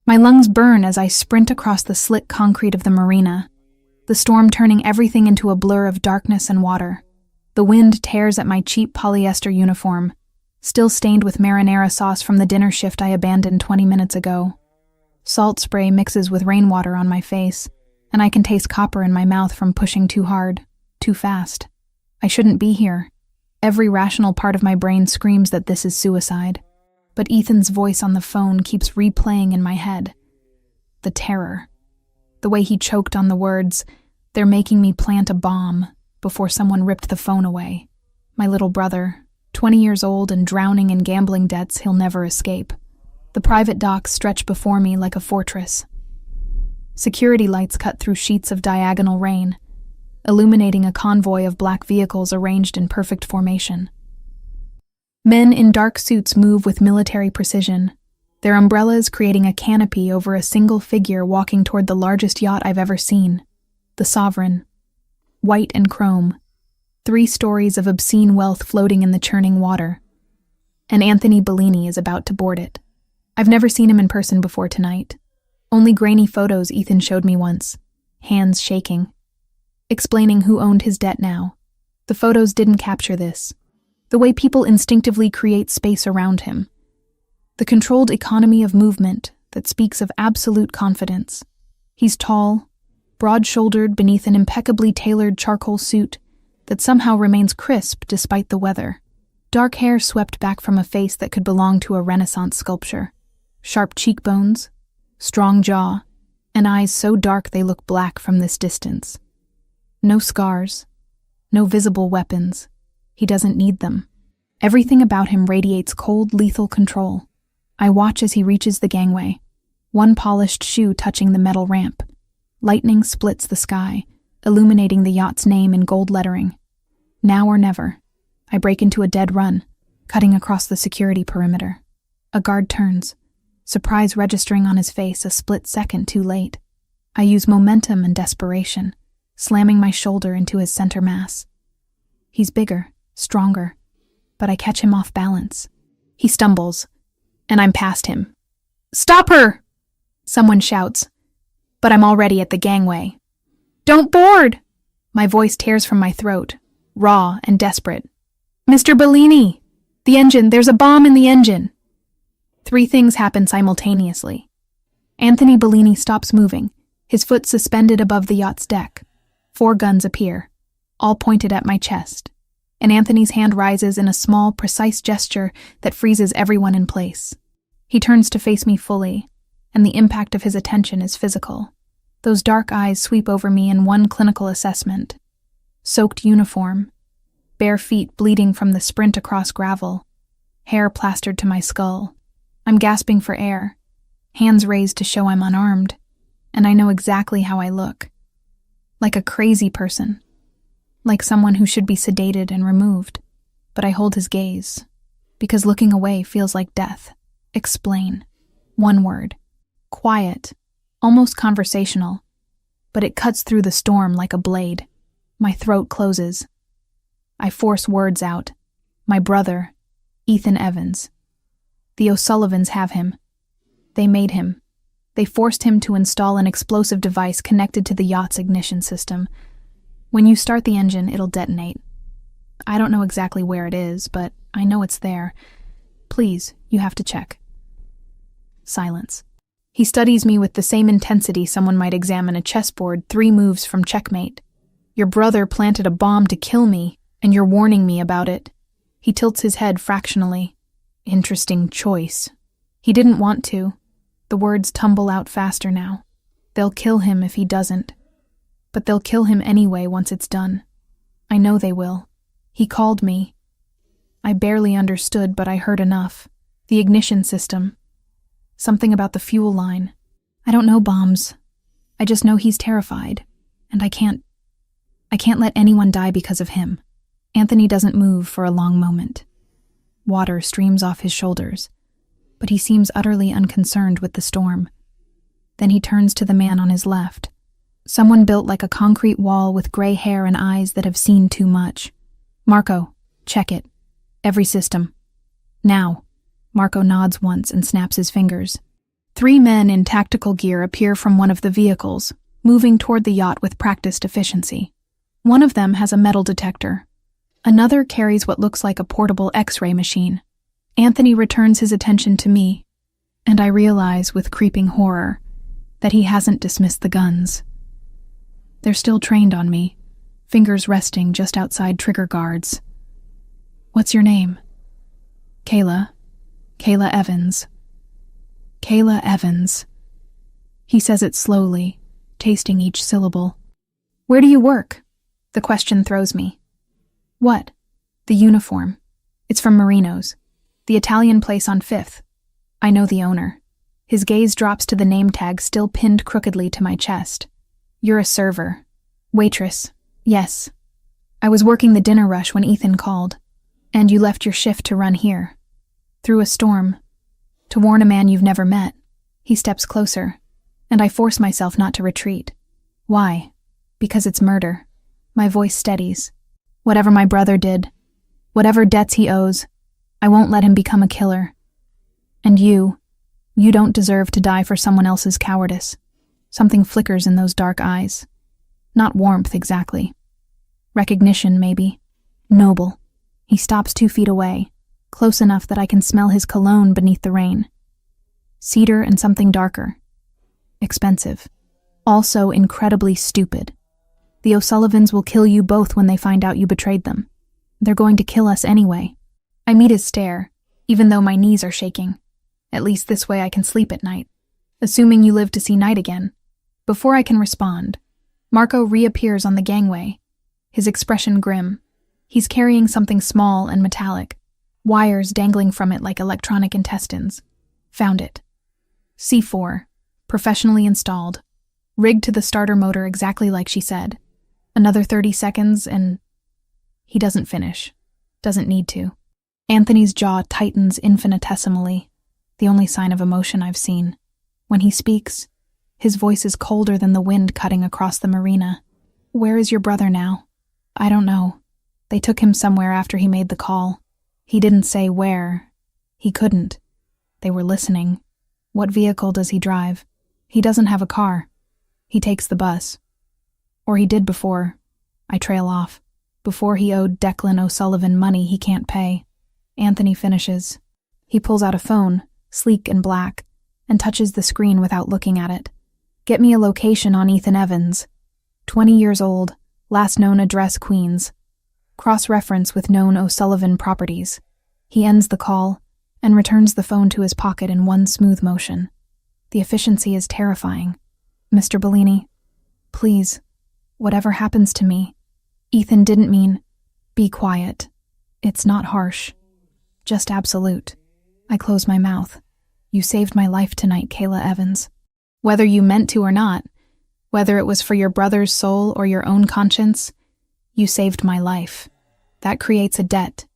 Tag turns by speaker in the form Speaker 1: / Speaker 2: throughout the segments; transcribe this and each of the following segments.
Speaker 1: My lungs burn as I sprint across the slick concrete of the marina, the storm turning everything into a blur of darkness and water. The wind tears at my cheap polyester uniform, still stained with marinara sauce from the dinner shift I abandoned 20 minutes ago. Salt spray mixes with rainwater on my face, and I can taste copper in my mouth from pushing too hard, too fast. I shouldn't be here. Every rational part of my brain screams that this is suicide. But Ethan's voice on the phone keeps replaying in my head. The terror. The way he choked on the words, "They're making me plant a bomb," before someone ripped the phone away. My little brother, 20 years old and drowning in gambling debts he'll never escape. The private docks stretch before me like a fortress. Security lights cut through sheets of diagonal rain, illuminating a convoy of black vehicles arranged in perfect formation. Men in dark suits move with military precision, their umbrellas creating a canopy over a single figure walking toward the largest yacht I've ever seen, the Sovereign. White and chrome, 3 stories of obscene wealth floating in the churning water. And Anthony Bellini is about to board it. I've never seen him in person before tonight. Only grainy photos Ethan showed me once, hands shaking, explaining who owned his debt now. The photos didn't capture this. The way people instinctively create space around him. The controlled economy of movement that speaks of absolute confidence. He's tall, broad-shouldered beneath an impeccably tailored charcoal suit that somehow remains crisp despite the weather. Dark hair swept back from a face that could belong to a Renaissance sculpture. Sharp cheekbones, strong jaw, and eyes so dark they look black from this distance. No scars, no visible weapons. He doesn't need them. Everything about him radiates cold, lethal control. I watch as he reaches the gangway, one polished shoe touching the metal ramp. Lightning splits the sky, illuminating the yacht's name in gold lettering. Now or never. I break into a dead run, cutting across the security perimeter. A guard turns, surprise registering on his face a split second too late. I use momentum and desperation, slamming my shoulder into his center mass. He's bigger, stronger, but I catch him off balance. He stumbles, and I'm past him. "Stop her!" someone shouts, but I'm already at the gangway. "Don't board!" My voice tears from my throat, raw and desperate. "Mr. Bellini! The engine, there's a bomb in the engine!" 3 things happen simultaneously. Anthony Bellini stops moving, his foot suspended above the yacht's deck. 4 guns appear, all pointed at my chest, and Anthony's hand rises in a small, precise gesture that freezes everyone in place. He turns to face me fully, and the impact of his attention is physical. Those dark eyes sweep over me in one clinical assessment. Soaked uniform, bare feet bleeding from the sprint across gravel, hair plastered to my skull. I'm gasping for air, hands raised to show I'm unarmed, and I know exactly how I look. Like a crazy person. Like someone who should be sedated and removed. But I hold his gaze, because looking away feels like death. Explain. 1 word. Quiet, almost conversational, but it cuts through the storm like a blade. My throat closes. I force words out. My brother, Ethan Evans. The O'Sullivans have him. They made him. They forced him to install an explosive device connected to the yacht's ignition system. When you start the engine, it'll detonate. I don't know exactly where it is, but I know it's there. Please, you have to check. Silence. He studies me with the same intensity someone might examine a chessboard 3 moves from checkmate. Your brother planted a bomb to kill me, and you're warning me about it. He tilts his head fractionally. Interesting choice. He didn't want to. The words tumble out faster now. They'll kill him if he doesn't. But they'll kill him anyway once it's done. I know they will. He called me. I barely understood, but I heard enough. The ignition system. Something about the fuel line. I don't know bombs. I just know he's terrified. And I can't let anyone die because of him. Anthony doesn't move for a long moment. Water streams off his shoulders, but he seems utterly unconcerned with the storm. Then he turns to the man on his left. Someone built like a concrete wall with gray hair and eyes that have seen too much. "Marco, check it. Every system. Now." Marco nods once and snaps his fingers. 3 men in tactical gear appear from one of the vehicles, moving toward the yacht with practiced efficiency. One of them has a metal detector. Another carries what looks like a portable X-ray machine. Anthony returns his attention to me, and I realize with creeping horror that he hasn't dismissed the guns. They're still trained on me, fingers resting just outside trigger guards. "What's your name?" "Kayla. Kayla Evans." "Kayla Evans." He says it slowly, tasting each syllable. "Where do you work?" The question throws me. "What?" "The uniform. It's from Marino's, the Italian place on 5th. I know the owner." His gaze drops to the name tag still pinned crookedly to my chest. "You're a server." "Waitress. Yes. I was working the dinner rush when Ethan called. And you left your shift to run here. Through a storm. To warn a man you've never met." He steps closer, and I force myself not to retreat. "Why?" "Because it's murder." My voice steadies. "Whatever my brother did, whatever debts he owes, I won't let him become a killer. And you don't deserve to die for someone else's cowardice." Something flickers in those dark eyes. Not warmth exactly. Recognition, maybe. Noble. He stops 2 feet away, close enough that I can smell his cologne beneath the rain. Cedar and something darker. Expensive. Also incredibly stupid. The O'Sullivans will kill you both when they find out you betrayed them. They're going to kill us anyway. I meet his stare, even though my knees are shaking. At least this way I can sleep at night. "Assuming you live to see night again." Before I can respond, Marco reappears on the gangway, his expression grim. He's carrying something small and metallic, wires dangling from it like electronic intestines. Found it. C4, professionally installed, rigged to the starter motor exactly like she said. Another 30 seconds and... He doesn't finish. Doesn't need to. Anthony's jaw tightens infinitesimally, the only sign of emotion I've seen. When he speaks, his voice is colder than the wind cutting across the marina. "Where is your brother now?" "I don't know. They took him somewhere after he made the call. He didn't say where. He couldn't. They were listening." "What vehicle does he drive?" "He doesn't have a car. He takes the bus. Or he did before." I trail off. "Before he owed Declan O'Sullivan money he can't pay." Anthony finishes. He pulls out a phone, sleek and black, and touches the screen without looking at it. "Get me a location on Ethan Evans. 20 years old, last known address Queens. Cross-reference with known O'Sullivan properties." He ends the call and returns the phone to his pocket in one smooth motion. The efficiency is terrifying. "Mr. Bellini, please, whatever happens to me, Ethan didn't mean..." "Be quiet. It's not harsh. Just absolute." I close my mouth. "You saved my life tonight, Kayla Evans. Whether you meant to or not, whether it was for your brother's soul or your own conscience, you saved my life. That creates a debt.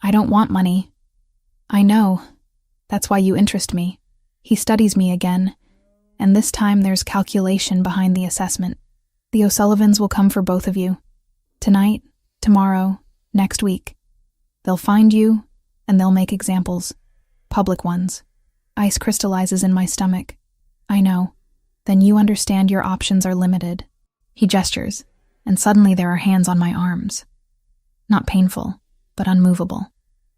Speaker 1: I don't want money." "I know. That's why you interest me." He studies me again, and this time there's calculation behind the assessment. "The O'Sullivans will come for both of you. Tonight, tomorrow, next week. They'll find you, and they'll make examples. Public ones." Ice crystallizes in my stomach. "I know. Then you understand your options are limited." He gestures, and suddenly there are hands on my arms. Not painful, but unmovable.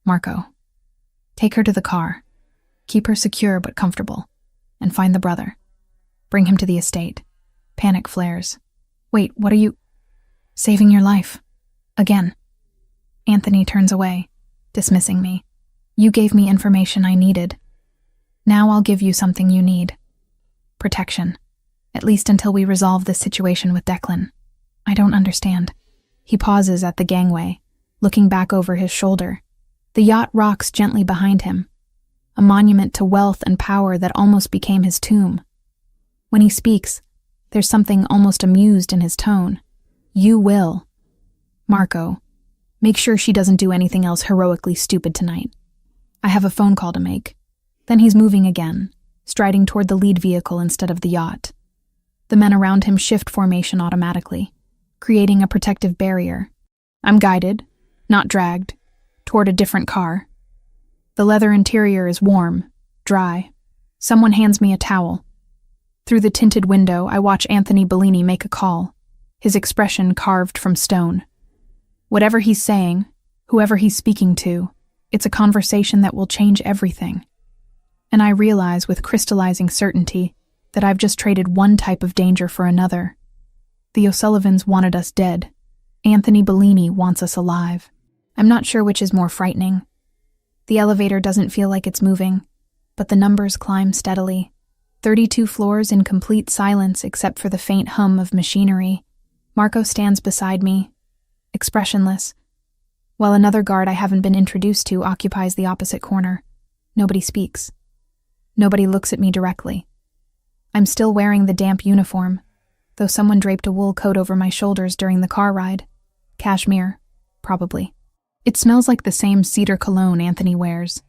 Speaker 1: "Marco, take her to the car. Keep her secure but comfortable. And find the brother. Bring him to the estate." Panic flares. "Wait, what are you..." "Saving your life. Again." Anthony turns away, dismissing me. "You gave me information I needed. Now I'll give you something you need. Protection. At least until we resolve this situation with Declan." "I don't understand." He pauses at the gangway, looking back over his shoulder. The yacht rocks gently behind him, a monument to wealth and power that almost became his tomb. When he speaks, there's something almost amused in his tone. "You will. Marco, make sure she doesn't do anything else heroically stupid tonight. I have a phone call to make." Then he's moving again, striding toward the lead vehicle instead of the yacht. The men around him shift formation automatically, creating a protective barrier. I'm guided, not dragged, toward a different car. The leather interior is warm, dry, Someone hands me a towel. Through the tinted window, I watch Anthony Bellini make a call, his expression carved from stone. Whatever he's saying, whoever he's speaking to, it's a conversation that will change everything. And I realize with crystallizing certainty that I've just traded one type of danger for another. The O'Sullivans wanted us dead. Anthony Bellini wants us alive. I'm not sure which is more frightening. The elevator doesn't feel like it's moving, but the numbers climb steadily. 32 floors in complete silence except for the faint hum of machinery. Marco stands beside me, expressionless, while another guard I haven't been introduced to occupies the opposite corner. Nobody speaks. Nobody looks at me directly. I'm still wearing the damp uniform, though someone draped a wool coat over my shoulders during the car ride. Cashmere, probably. It smells like the same cedar cologne Anthony wears.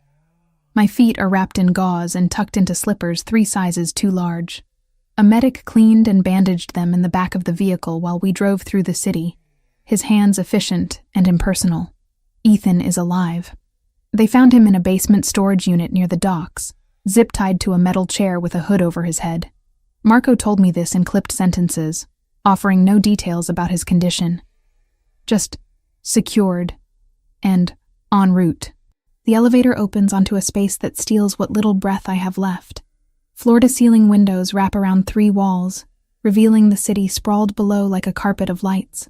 Speaker 1: My feet are wrapped in gauze and tucked into slippers 3 sizes too large. A medic cleaned and bandaged them in the back of the vehicle while we drove through the city, his hands efficient and impersonal. Ethan is alive. They found him in a basement storage unit near the docks, zip-tied to a metal chair with a hood over his head. Marco told me this in clipped sentences, offering no details about his condition. Just secured and en route. The elevator opens onto a space that steals what little breath I have left. Floor-to-ceiling windows wrap around 3 walls, revealing the city sprawled below like a carpet of lights.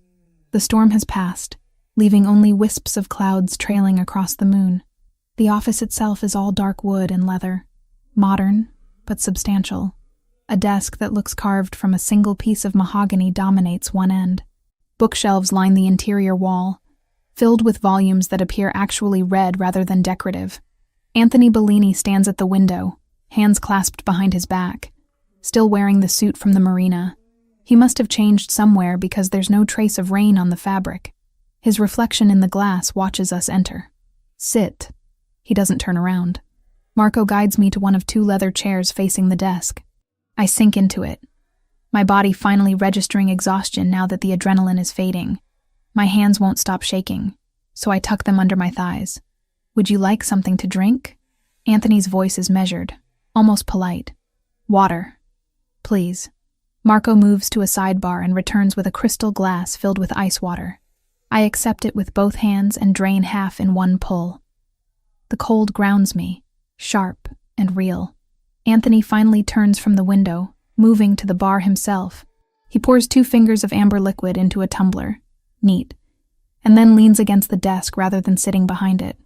Speaker 1: The storm has passed, leaving only wisps of clouds trailing across the moon. The office itself is all dark wood and leather, modern but substantial. A desk that looks carved from a single piece of mahogany dominates one end. Bookshelves line the interior wall, filled with volumes that appear actually read rather than decorative. Anthony Bellini stands at the window, hands clasped behind his back, still wearing the suit from the marina. He must have changed somewhere because there's no trace of rain on the fabric. His reflection in the glass watches us enter. Sit. He doesn't turn around. Marco guides me to one of 2 leather chairs facing the desk. I sink into it, my body finally registering exhaustion now that the adrenaline is fading. My hands won't stop shaking, so I tuck them under my thighs. Would you like something to drink? Anthony's voice is measured, almost polite. Water. Please. Marco moves to a sidebar and returns with a crystal glass filled with ice water. I accept it with both hands and drain half in one pull. The cold grounds me, sharp and real. Anthony finally turns from the window, moving to the bar himself. He pours 2 fingers of amber liquid into a tumbler. Neat. And then leans against the desk rather than sitting behind it.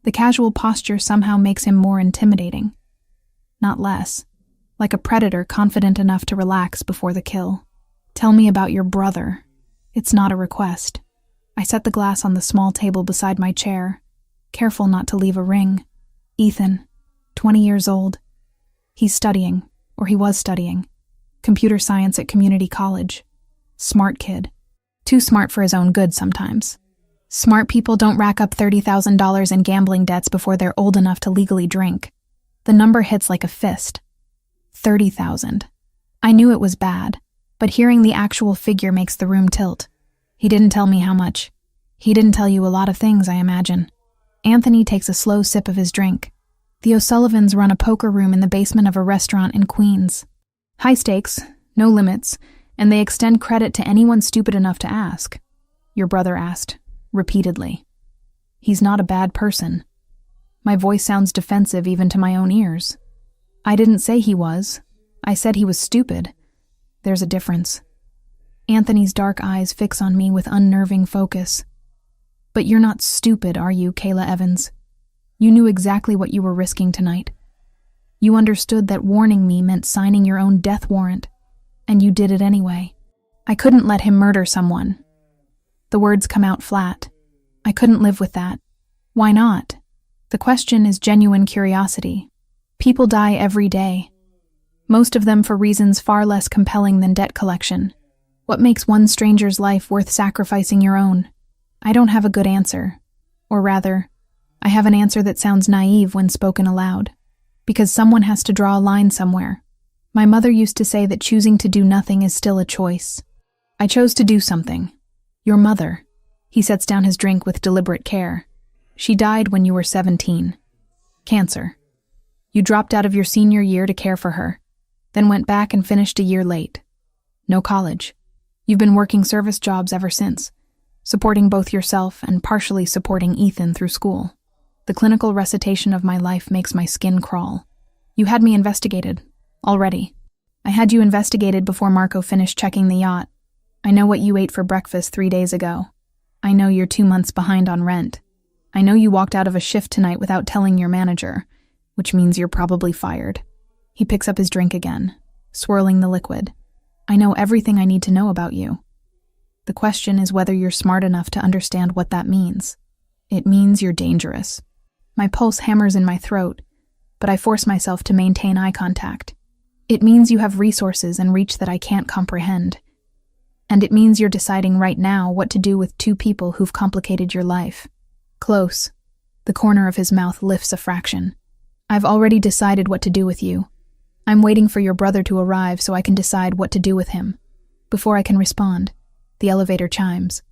Speaker 1: The casual posture somehow makes him more intimidating. Not less. Like a predator confident enough to relax before the kill. Tell me about your brother. It's not a request. I set the glass on the small table beside my chair, careful not to leave a ring. Ethan, 20 years old. He's studying, or he was studying, computer science at community college. Smart kid. Too smart for his own good sometimes. Smart people don't rack up $30,000 in gambling debts before they're old enough to legally drink. The number hits like a fist. 30,000. I knew it was bad, but hearing the actual figure makes the room tilt. He didn't tell me how much. He didn't tell you a lot of things, I imagine. Anthony takes a slow sip of his drink. The O'Sullivans run a poker room in the basement of a restaurant in Queens. High stakes, no limits, and they extend credit to anyone stupid enough to ask. Your brother asked, repeatedly. He's not a bad person. My voice sounds defensive even to my own ears. I didn't say he was. I said he was stupid. There's a difference. Anthony's dark eyes fix on me with unnerving focus. But you're not stupid, are you, Kayla Evans? You knew exactly what you were risking tonight. You understood that warning me meant signing your own death warrant, and you did it anyway. I couldn't let him murder someone. The words come out flat. I couldn't live with that. Why not? The question is genuine curiosity. People die every day. Most of them for reasons far less compelling than debt collection. What makes one stranger's life worth sacrificing your own? I don't have a good answer. Or rather, I have an answer that sounds naive when spoken aloud. Because someone has to draw a line somewhere. My mother used to say that choosing to do nothing is still a choice. I chose to do something. Your mother. He sets down his drink with deliberate care. She died when you were 17. Cancer. You dropped out of your senior year to care for her, then went back and finished a year late. No college. You've been working service jobs ever since, supporting both yourself and partially supporting Ethan through school. The clinical recitation of my life makes my skin crawl. You had me investigated, already. I had you investigated before Marco finished checking the yacht. I know what you ate for breakfast 3 days ago. I know you're 2 months behind on rent. I know you walked out of a shift tonight without telling your manager, which means you're probably fired. He picks up his drink again, swirling the liquid. I know everything I need to know about you. The question is whether you're smart enough to understand what that means. It means you're dangerous. My pulse hammers in my throat, but I force myself to maintain eye contact. It means you have resources and reach that I can't comprehend. And it means you're deciding right now what to do with 2 people who've complicated your life. Close. The corner of his mouth lifts a fraction. I've already decided what to do with you. I'm waiting for your brother to arrive so I can decide what to do with him. Before I can respond, the elevator chimes.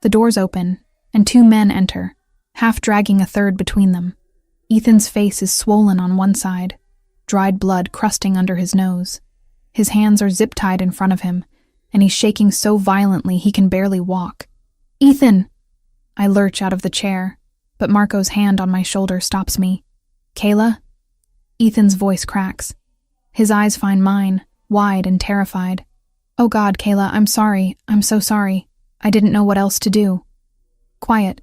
Speaker 1: The doors open, and 2 men enter, half dragging a third between them. Ethan's face is swollen on one side, dried blood crusting under his nose. His hands are zip-tied in front of him, and he's shaking so violently he can barely walk. Ethan! I lurch out of the chair, but Marco's hand on my shoulder stops me. Kayla? Ethan's voice cracks. His eyes find mine, wide and terrified. Oh God, Kayla, I'm sorry. I'm so sorry. I didn't know what else to do. Quiet.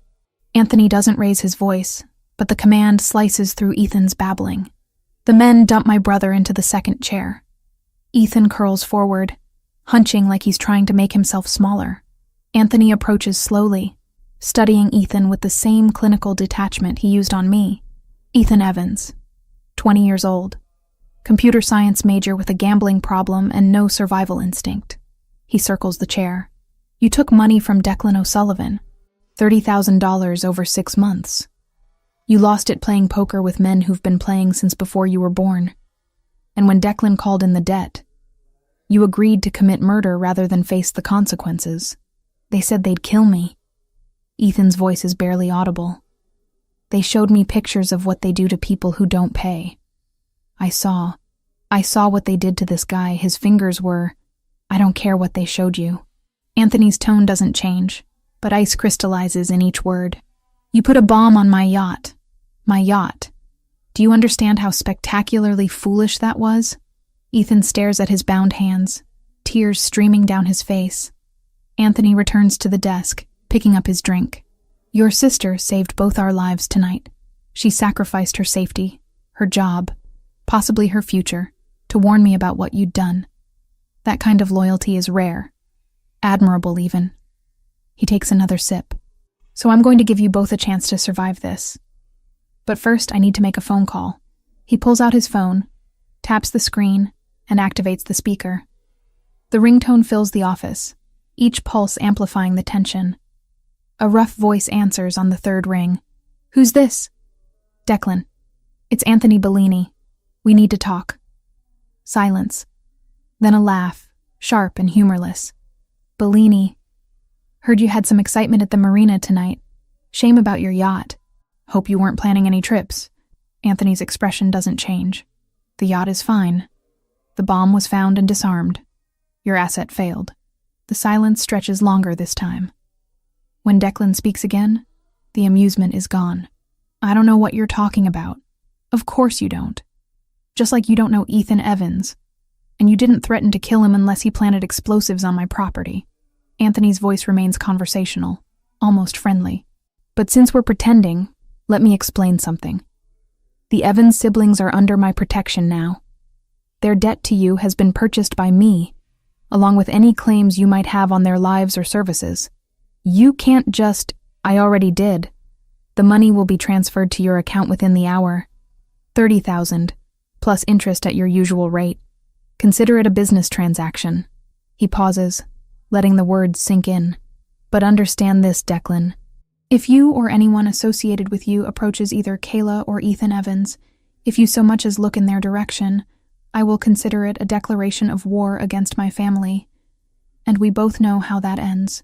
Speaker 1: Anthony doesn't raise his voice, but the command slices through Ethan's babbling. The men dump my brother into the second chair. Ethan curls forward, hunching like he's trying to make himself smaller. Anthony approaches slowly, studying Ethan with the same clinical detachment he used on me. Ethan Evans, 20 years old. Computer science major with a gambling problem and no survival instinct. He circles the chair. You took money from Declan O'Sullivan, $30,000 over 6 months. You lost it playing poker with men who've been playing since before you were born. And when Declan called in the debt, you agreed to commit murder rather than face the consequences. They said they'd kill me. Ethan's voice is barely audible. They showed me pictures of what they do to people who don't pay. I saw what they did to this guy. His fingers were, I don't care what they showed you. Anthony's tone doesn't change, but ice crystallizes in each word. You put a bomb on my yacht. My yacht. Do you understand how spectacularly foolish that was? Ethan stares at his bound hands, tears streaming down his face. Anthony returns to the desk, picking up his drink. Your sister saved both our lives tonight. She sacrificed her safety, her job, possibly her future, to warn me about what you'd done. That kind of loyalty is rare. Admirable, even. He takes another sip. So I'm going to give you both a chance to survive this. But first, I need to make a phone call. He pulls out his phone, taps the screen, and activates the speaker. The ringtone fills the office, each pulse amplifying the tension. A rough voice answers on the third ring. Who's this? Declan. It's Anthony Bellini. We need to talk. Silence. Then a laugh, sharp and humorless. Bellini. Heard you had some excitement at the marina tonight. Shame about your yacht. Hope you weren't planning any trips. Anthony's expression doesn't change. The yacht is fine. The bomb was found and disarmed. Your asset failed. The silence stretches longer this time. When Declan speaks again, the amusement is gone. I don't know what you're talking about. Of course you don't. Just like you don't know Ethan Evans. And you didn't threaten to kill him unless he planted explosives on my property. Anthony's voice remains conversational, almost friendly. But since we're pretending, let me explain something. The Evans siblings are under my protection now. Their debt to you has been purchased by me, along with any claims you might have on their lives or services. You can't just, I already did. The money will be transferred to your account within the hour. $30,000, plus interest at your usual rate. Consider it a business transaction. He pauses, letting the words sink in. But understand this, Declan. If you or anyone associated with you approaches either Kayla or Ethan Evans, if you so much as look in their direction, I will consider it a declaration of war against my family. And we both know how that ends.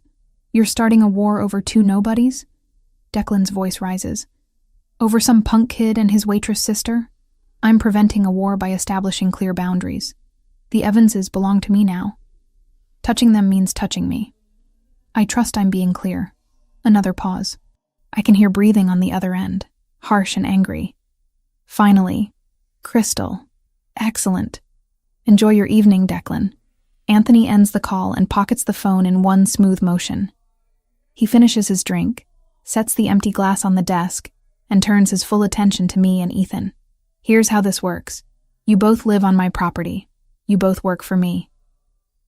Speaker 1: You're starting a war over 2 nobodies? Declan's voice rises. Over some punk kid and his waitress sister? I'm preventing a war by establishing clear boundaries. The Evanses belong to me now. Touching them means touching me. I trust I'm being clear. Another pause. I can hear breathing on the other end, harsh and angry. Finally, Crystal. Excellent. Enjoy your evening, Declan. Anthony ends the call and pockets the phone in one smooth motion. He finishes his drink, sets the empty glass on the desk, and turns his full attention to me and Ethan. Here's how this works. You both live on my property. You both work for me.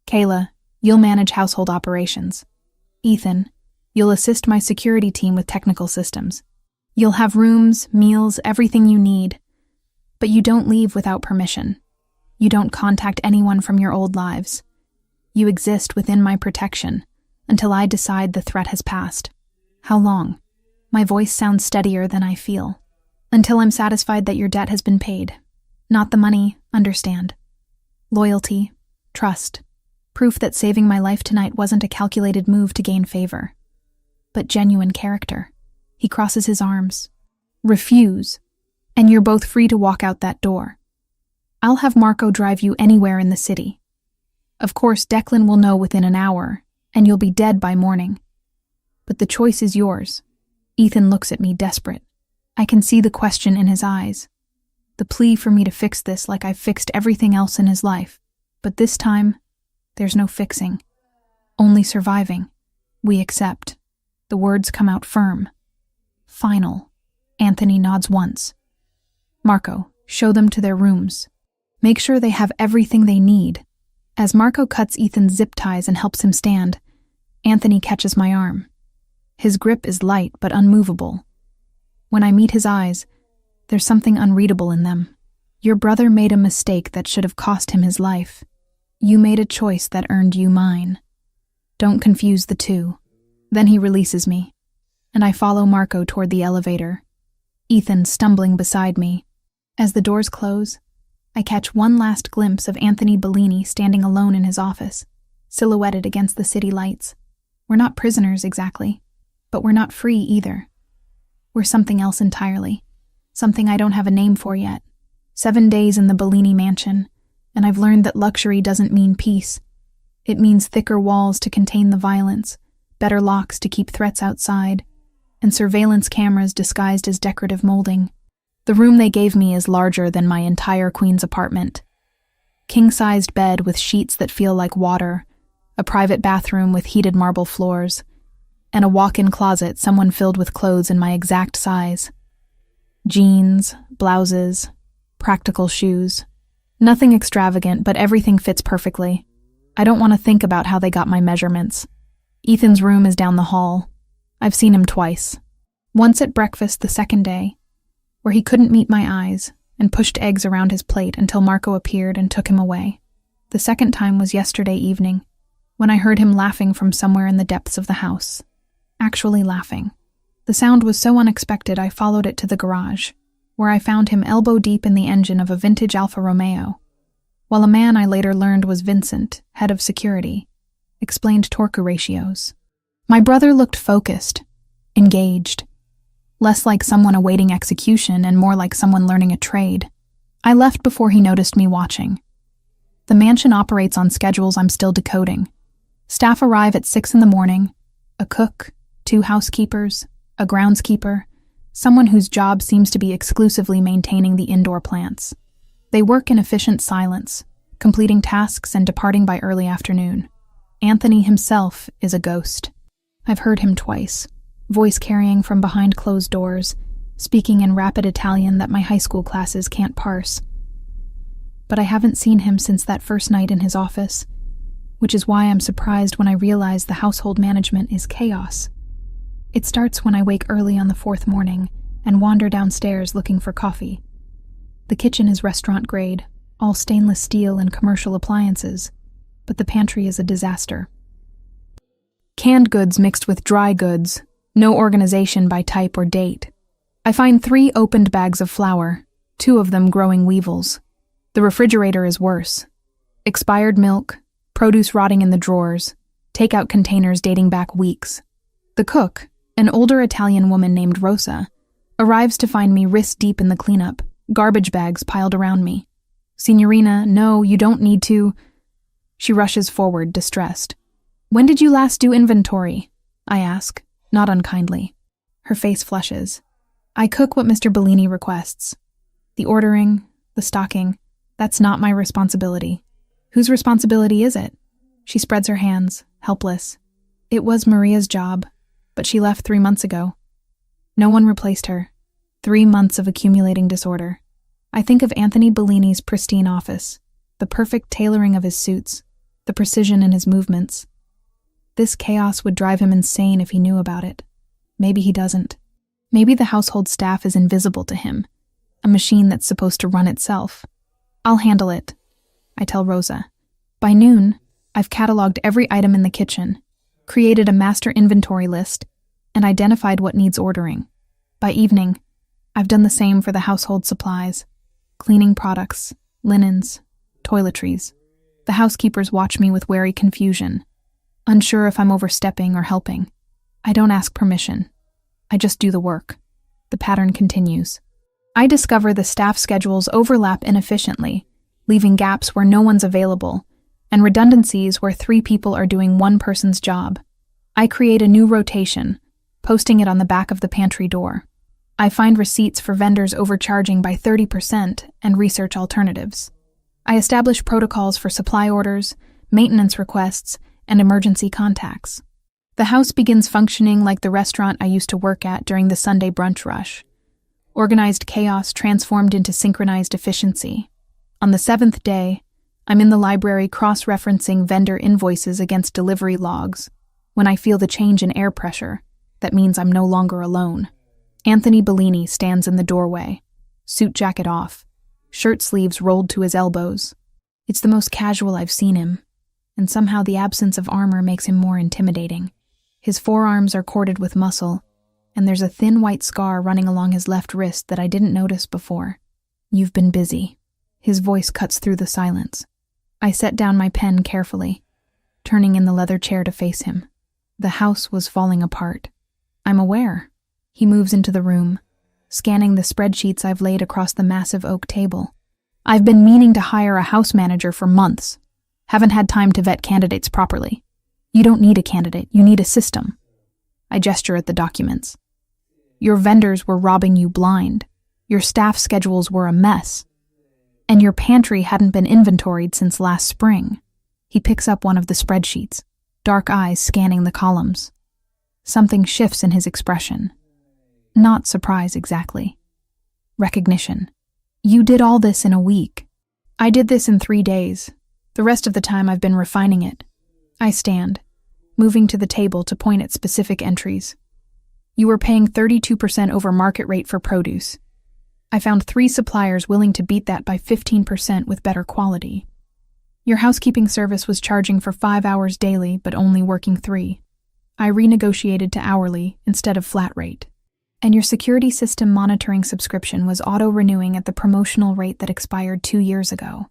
Speaker 1: Kayla, you'll manage household operations. Ethan, you'll assist my security team with technical systems. You'll have rooms, meals, everything you need. But you don't leave without permission. You don't contact anyone from your old lives. You exist within my protection until I decide the threat has passed. How long? My voice sounds steadier than I feel. Until I'm satisfied that your debt has been paid. Not the money, understand. Loyalty, trust, proof that saving my life tonight wasn't a calculated move to gain favor, but genuine character. He crosses his arms. Refuse, and you're both free to walk out that door. I'll have Marco drive you anywhere in the city. Of course, Declan will know within an hour, and you'll be dead by morning. But the choice is yours. Ethan looks at me desperate. I can see the question in his eyes. The plea for me to fix this like I've fixed everything else in his life. But this time, there's no fixing. Only surviving. We accept. The words come out firm. Final. Anthony nods once. Marco, show them to their rooms. Make sure they have everything they need. As Marco cuts Ethan's zip ties and helps him stand, Anthony catches my arm. His grip is light but unmovable. When I meet his eyes, there's something unreadable in them. Your brother made a mistake that should have cost him his life. You made a choice that earned you mine. Don't confuse the two. Then he releases me, and I follow Marco toward the elevator, Ethan stumbling beside me. As the doors close, I catch one last glimpse of Anthony Bellini standing alone in his office, silhouetted against the city lights. We're not prisoners exactly, but we're not free either. We're something else entirely, something I don't have a name for yet. 7 days in the Bellini mansion, and I've learned that luxury doesn't mean peace. It means thicker walls to contain the violence, better locks to keep threats outside, and surveillance cameras disguised as decorative molding. The room they gave me is larger than my entire Queen's apartment. King-sized bed with sheets that feel like water, a private bathroom with heated marble floors, and a walk-in closet someone filled with clothes in my exact size. Jeans, blouses, practical shoes. Nothing extravagant, but everything fits perfectly. I don't want to think about how they got my measurements. Ethan's room is down the hall. I've seen him twice. Once at breakfast the second day, where he couldn't meet my eyes and pushed eggs around his plate until Marco appeared and took him away. The second time was yesterday evening, when I heard him laughing from somewhere in the depths of the house. Actually laughing. The sound was so unexpected I followed it to the garage, where I found him elbow-deep in the engine of a vintage Alfa Romeo, while a man I later learned was Vincent, head of security, explained torque ratios. My brother looked focused, engaged, less like someone awaiting execution and more like someone learning a trade. I left before he noticed me watching. The mansion operates on schedules I'm still decoding. Staff arrive at 6 a.m, a cook, 2 housekeepers, a groundskeeper, someone whose job seems to be exclusively maintaining the indoor plants. They work in efficient silence, completing tasks and departing by early afternoon. Anthony himself is a ghost. I've heard him twice, voice carrying from behind closed doors, speaking in rapid Italian that my high school classes can't parse. But I haven't seen him since that first night in his office, which is why I'm surprised when I realize the household management is chaos. It starts when I wake early on the 4th morning and wander downstairs looking for coffee. The kitchen is restaurant grade, all stainless steel and commercial appliances, but the pantry is a disaster. Canned goods mixed with dry goods, no organization by type or date. I find 3 opened bags of flour, 2 of them growing weevils. The refrigerator is worse. Expired milk, produce rotting in the drawers, takeout containers dating back weeks. The cook, an older Italian woman named Rosa, arrives to find me wrist deep in the cleanup, Garbage bags piled around me. Signorina, no, you don't need to. She rushes forward, distressed. When did you last do inventory? I ask, not unkindly. Her face flushes. I cook what Mr. Bellini requests. The ordering, the stocking, that's not my responsibility. Whose responsibility is it? She spreads her hands, helpless. It was Maria's job, but she left 3 months ago. No one replaced her. 3 months of accumulating disorder. I think of Anthony Bellini's pristine office, the perfect tailoring of his suits, the precision in his movements. This chaos would drive him insane if he knew about it. Maybe he doesn't. Maybe the household staff is invisible to him, a machine that's supposed to run itself. I'll handle it, I tell Rosa. By noon, I've cataloged every item in the kitchen, created a master inventory list, and identified what needs ordering. By evening, I've done the same for the household supplies, cleaning products, linens, toiletries. The housekeepers watch me with wary confusion, unsure if I'm overstepping or helping. I don't ask permission. I just do the work. The pattern continues. I discover the staff schedules overlap inefficiently, leaving gaps where no one's available, and redundancies where 3 people are doing one person's job. I create a new rotation, posting it on the back of the pantry door. I find receipts for vendors overcharging by 30% and research alternatives. I establish protocols for supply orders, maintenance requests, and emergency contacts. The house begins functioning like the restaurant I used to work at during the Sunday brunch rush. Organized chaos transformed into synchronized efficiency. On the 7th day, I'm in the library cross-referencing vendor invoices against delivery logs. When I feel the change in air pressure, that means I'm no longer alone. Anthony Bellini stands in the doorway, suit jacket off, shirt sleeves rolled to his elbows. It's the most casual I've seen him, and somehow the absence of armor makes him more intimidating. His forearms are corded with muscle, and there's a thin white scar running along his left wrist that I didn't notice before. You've been busy. His voice cuts through the silence. I set down my pen carefully, turning in the leather chair to face him. The house was falling apart. I'm aware. He moves into the room, scanning the spreadsheets I've laid across the massive oak table. I've been meaning to hire a house manager for months. Haven't had time to vet candidates properly. You don't need a candidate, you need a system. I gesture at the documents. Your vendors were robbing you blind. Your staff schedules were a mess. And your pantry hadn't been inventoried since last spring. He picks up one of the spreadsheets, dark eyes scanning the columns. Something shifts in his expression. Not surprise exactly. Recognition. You did all this in a week. I did this in 3 days. The rest of the time I've been refining it. I stand, moving to the table to point at specific entries. You were paying 32% over market rate for produce. I found 3 suppliers willing to beat that by 15% with better quality. Your housekeeping service was charging for 5 hours daily, but only working 3. I renegotiated to hourly instead of flat rate. And your security system monitoring subscription was auto-renewing at the promotional rate that expired 2 years ago.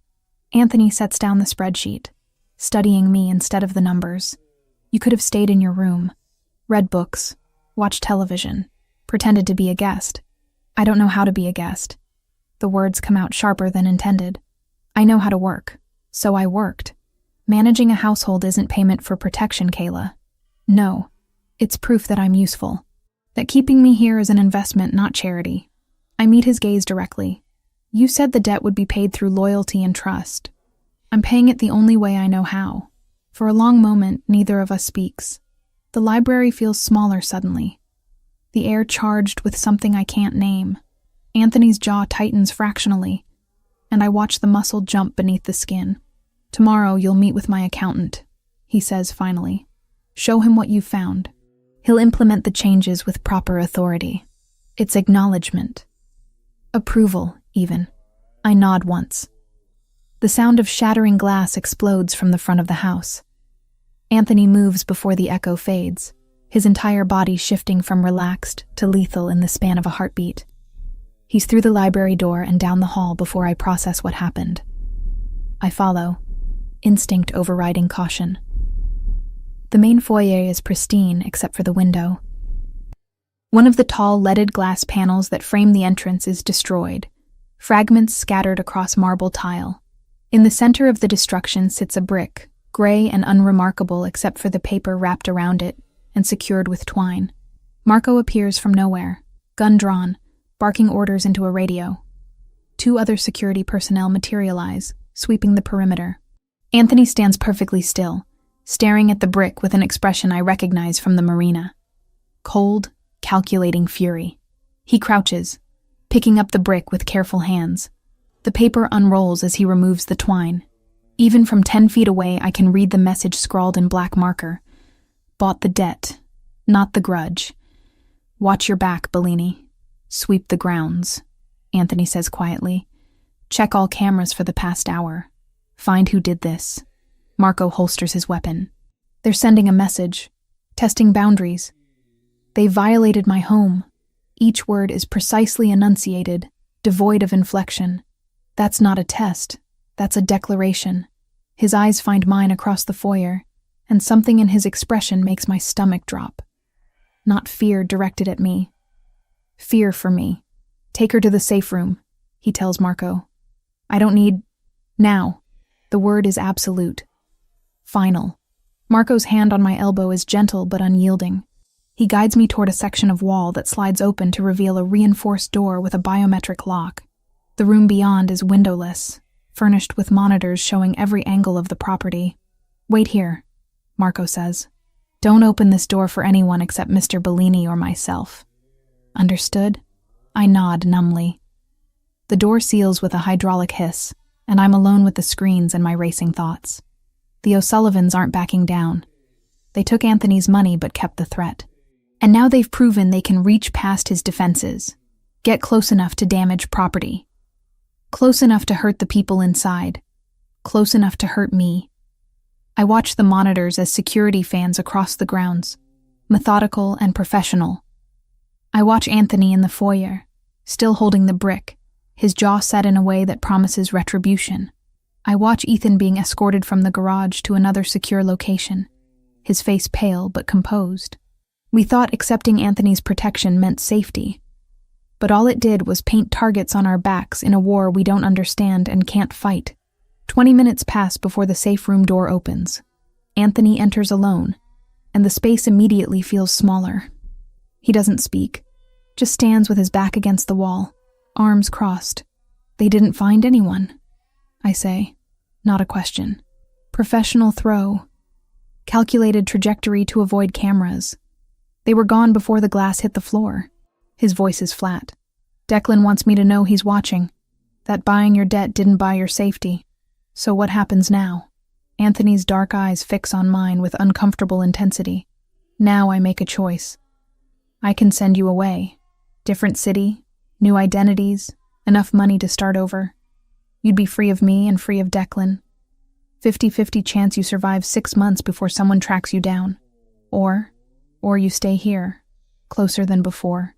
Speaker 1: Anthony sets down the spreadsheet, studying me instead of the numbers. You could have stayed in your room, read books, watched television, pretended to be a guest. I don't know how to be a guest. The words come out sharper than intended. I know how to work, so I worked. Managing a household isn't payment for protection, Kayla. No, it's proof that I'm useful. That keeping me here is an investment, not charity. I meet his gaze directly. You said the debt would be paid through loyalty and trust. I'm paying it the only way I know how. For a long moment, neither of us speaks. The library feels smaller suddenly. The air charged with something I can't name. Anthony's jaw tightens fractionally, and I watch the muscle jump beneath the skin. Tomorrow you'll meet with my accountant, he says finally. Show him what you've found. He'll implement the changes with proper authority. It's acknowledgement. Approval, even. I nod once. The sound of shattering glass explodes from the front of the house. Anthony moves before the echo fades, his entire body shifting from relaxed to lethal in the span of a heartbeat. He's through the library door and down the hall before I process what happened. I follow, instinct overriding caution. The main foyer is pristine except for the window. One of the tall leaded glass panels that frame the entrance is destroyed, fragments scattered across marble tile. In the center of the destruction sits a brick, gray and unremarkable except for the paper wrapped around it and secured with twine. Marco appears from nowhere, gun drawn, barking orders into a radio. 2 other security personnel materialize, sweeping the perimeter. Anthony stands perfectly still, staring at the brick with an expression I recognize from the marina. Cold, calculating fury. He crouches, picking up the brick with careful hands. The paper unrolls as he removes the twine. Even from 10 feet away, I can read the message scrawled in black marker. Bought the debt, not the grudge. Watch your back, Bellini. Sweep the grounds, Anthony says quietly. Check all cameras for the past hour. Find who did this. Marco holsters his weapon. They're sending a message, testing boundaries. They violated my home. Each word is precisely enunciated, devoid of inflection. That's not a test. That's a declaration. His eyes find mine across the foyer, and something in his expression makes my stomach drop. Not fear directed at me. Fear for me. Take her to the safe room, he tells Marco. I don't need... now. The word is absolute. Final. Marco's hand on my elbow is gentle but unyielding. He guides me toward a section of wall that slides open to reveal a reinforced door with a biometric lock. The room beyond is windowless, furnished with monitors showing every angle of the property. Wait here, Marco says. Don't open this door for anyone except Mr. Bellini or myself. Understood? I nod numbly. The door seals with a hydraulic hiss, and I'm alone with the screens and my racing thoughts. The O'Sullivans aren't backing down. They took Anthony's money but kept the threat. And now they've proven they can reach past his defenses, get close enough to damage property, close enough to hurt the people inside, close enough to hurt me. I watch the monitors as security fans across the grounds, methodical and professional. I watch Anthony in the foyer, still holding the brick, his jaw set in a way that promises retribution. I watch Ethan being escorted from the garage to another secure location, his face pale but composed. We thought accepting Anthony's protection meant safety, but all it did was paint targets on our backs in a war we don't understand and can't fight. 20 minutes pass before the safe room door opens. Anthony enters alone, and the space immediately feels smaller. He doesn't speak, just stands with his back against the wall, arms crossed. They didn't find anyone, I say, not a question. Professional throw. Calculated trajectory to avoid cameras. They were gone before the glass hit the floor. His voice is flat. Declan wants me to know he's watching, that buying your debt didn't buy your safety. So what happens now? Anthony's dark eyes fix on mine with uncomfortable intensity. Now I make a choice. I can send you away. Different city, new identities, enough money to start over. You'd be free of me and free of Declan. 50-50 chance you survive 6 months before someone tracks you down. Or you stay here, closer than before,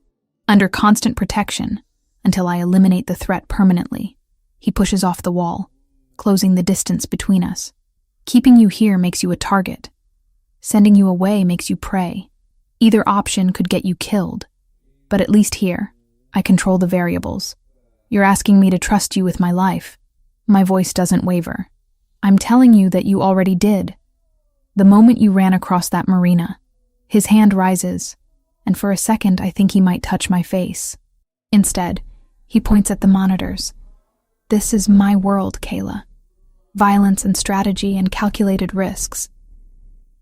Speaker 1: under constant protection, until I eliminate the threat permanently. He pushes off the wall, closing the distance between us. Keeping you here makes you a target. Sending you away makes you prey. Either option could get you killed. But at least here, I control the variables. You're asking me to trust you with my life. My voice doesn't waver. I'm telling you that you already did. The moment you ran across that marina, his hand rises, and for a second I think he might touch my face. Instead, he points at the monitors. This is my world, Kayla. Violence and strategy and calculated risks.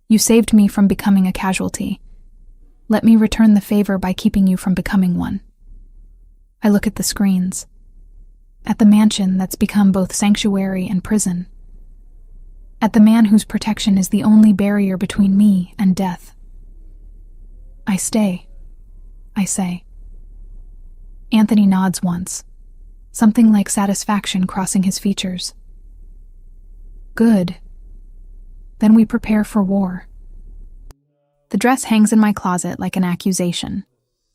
Speaker 1: You saved me from becoming a casualty. Let me return the favor by keeping you from becoming one. I look at the screens. At the mansion that's become both sanctuary and prison. At the man whose protection is the only barrier between me and death. I stay, I say. Anthony nods once, something like satisfaction crossing his features. Good. Then we prepare for war. The dress hangs in my closet like an accusation,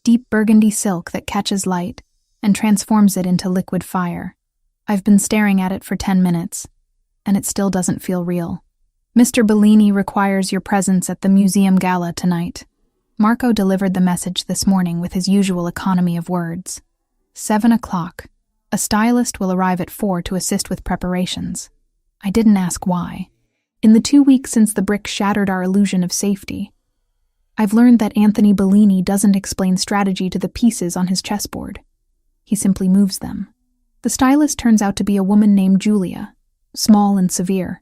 Speaker 1: deep burgundy silk that catches light and transforms it into liquid fire. I've been staring at it for 10 minutes, and it still doesn't feel real. Mr. Bellini requires your presence at the museum gala tonight. Marco delivered the message this morning with his usual economy of words. 7 o'clock. A stylist will arrive at 4 to assist with preparations. I didn't ask why. In the 2 weeks since the brick shattered our illusion of safety, I've learned that Anthony Bellini doesn't explain strategy to the pieces on his chessboard. He simply moves them. The stylist turns out to be a woman named Julia, small and severe,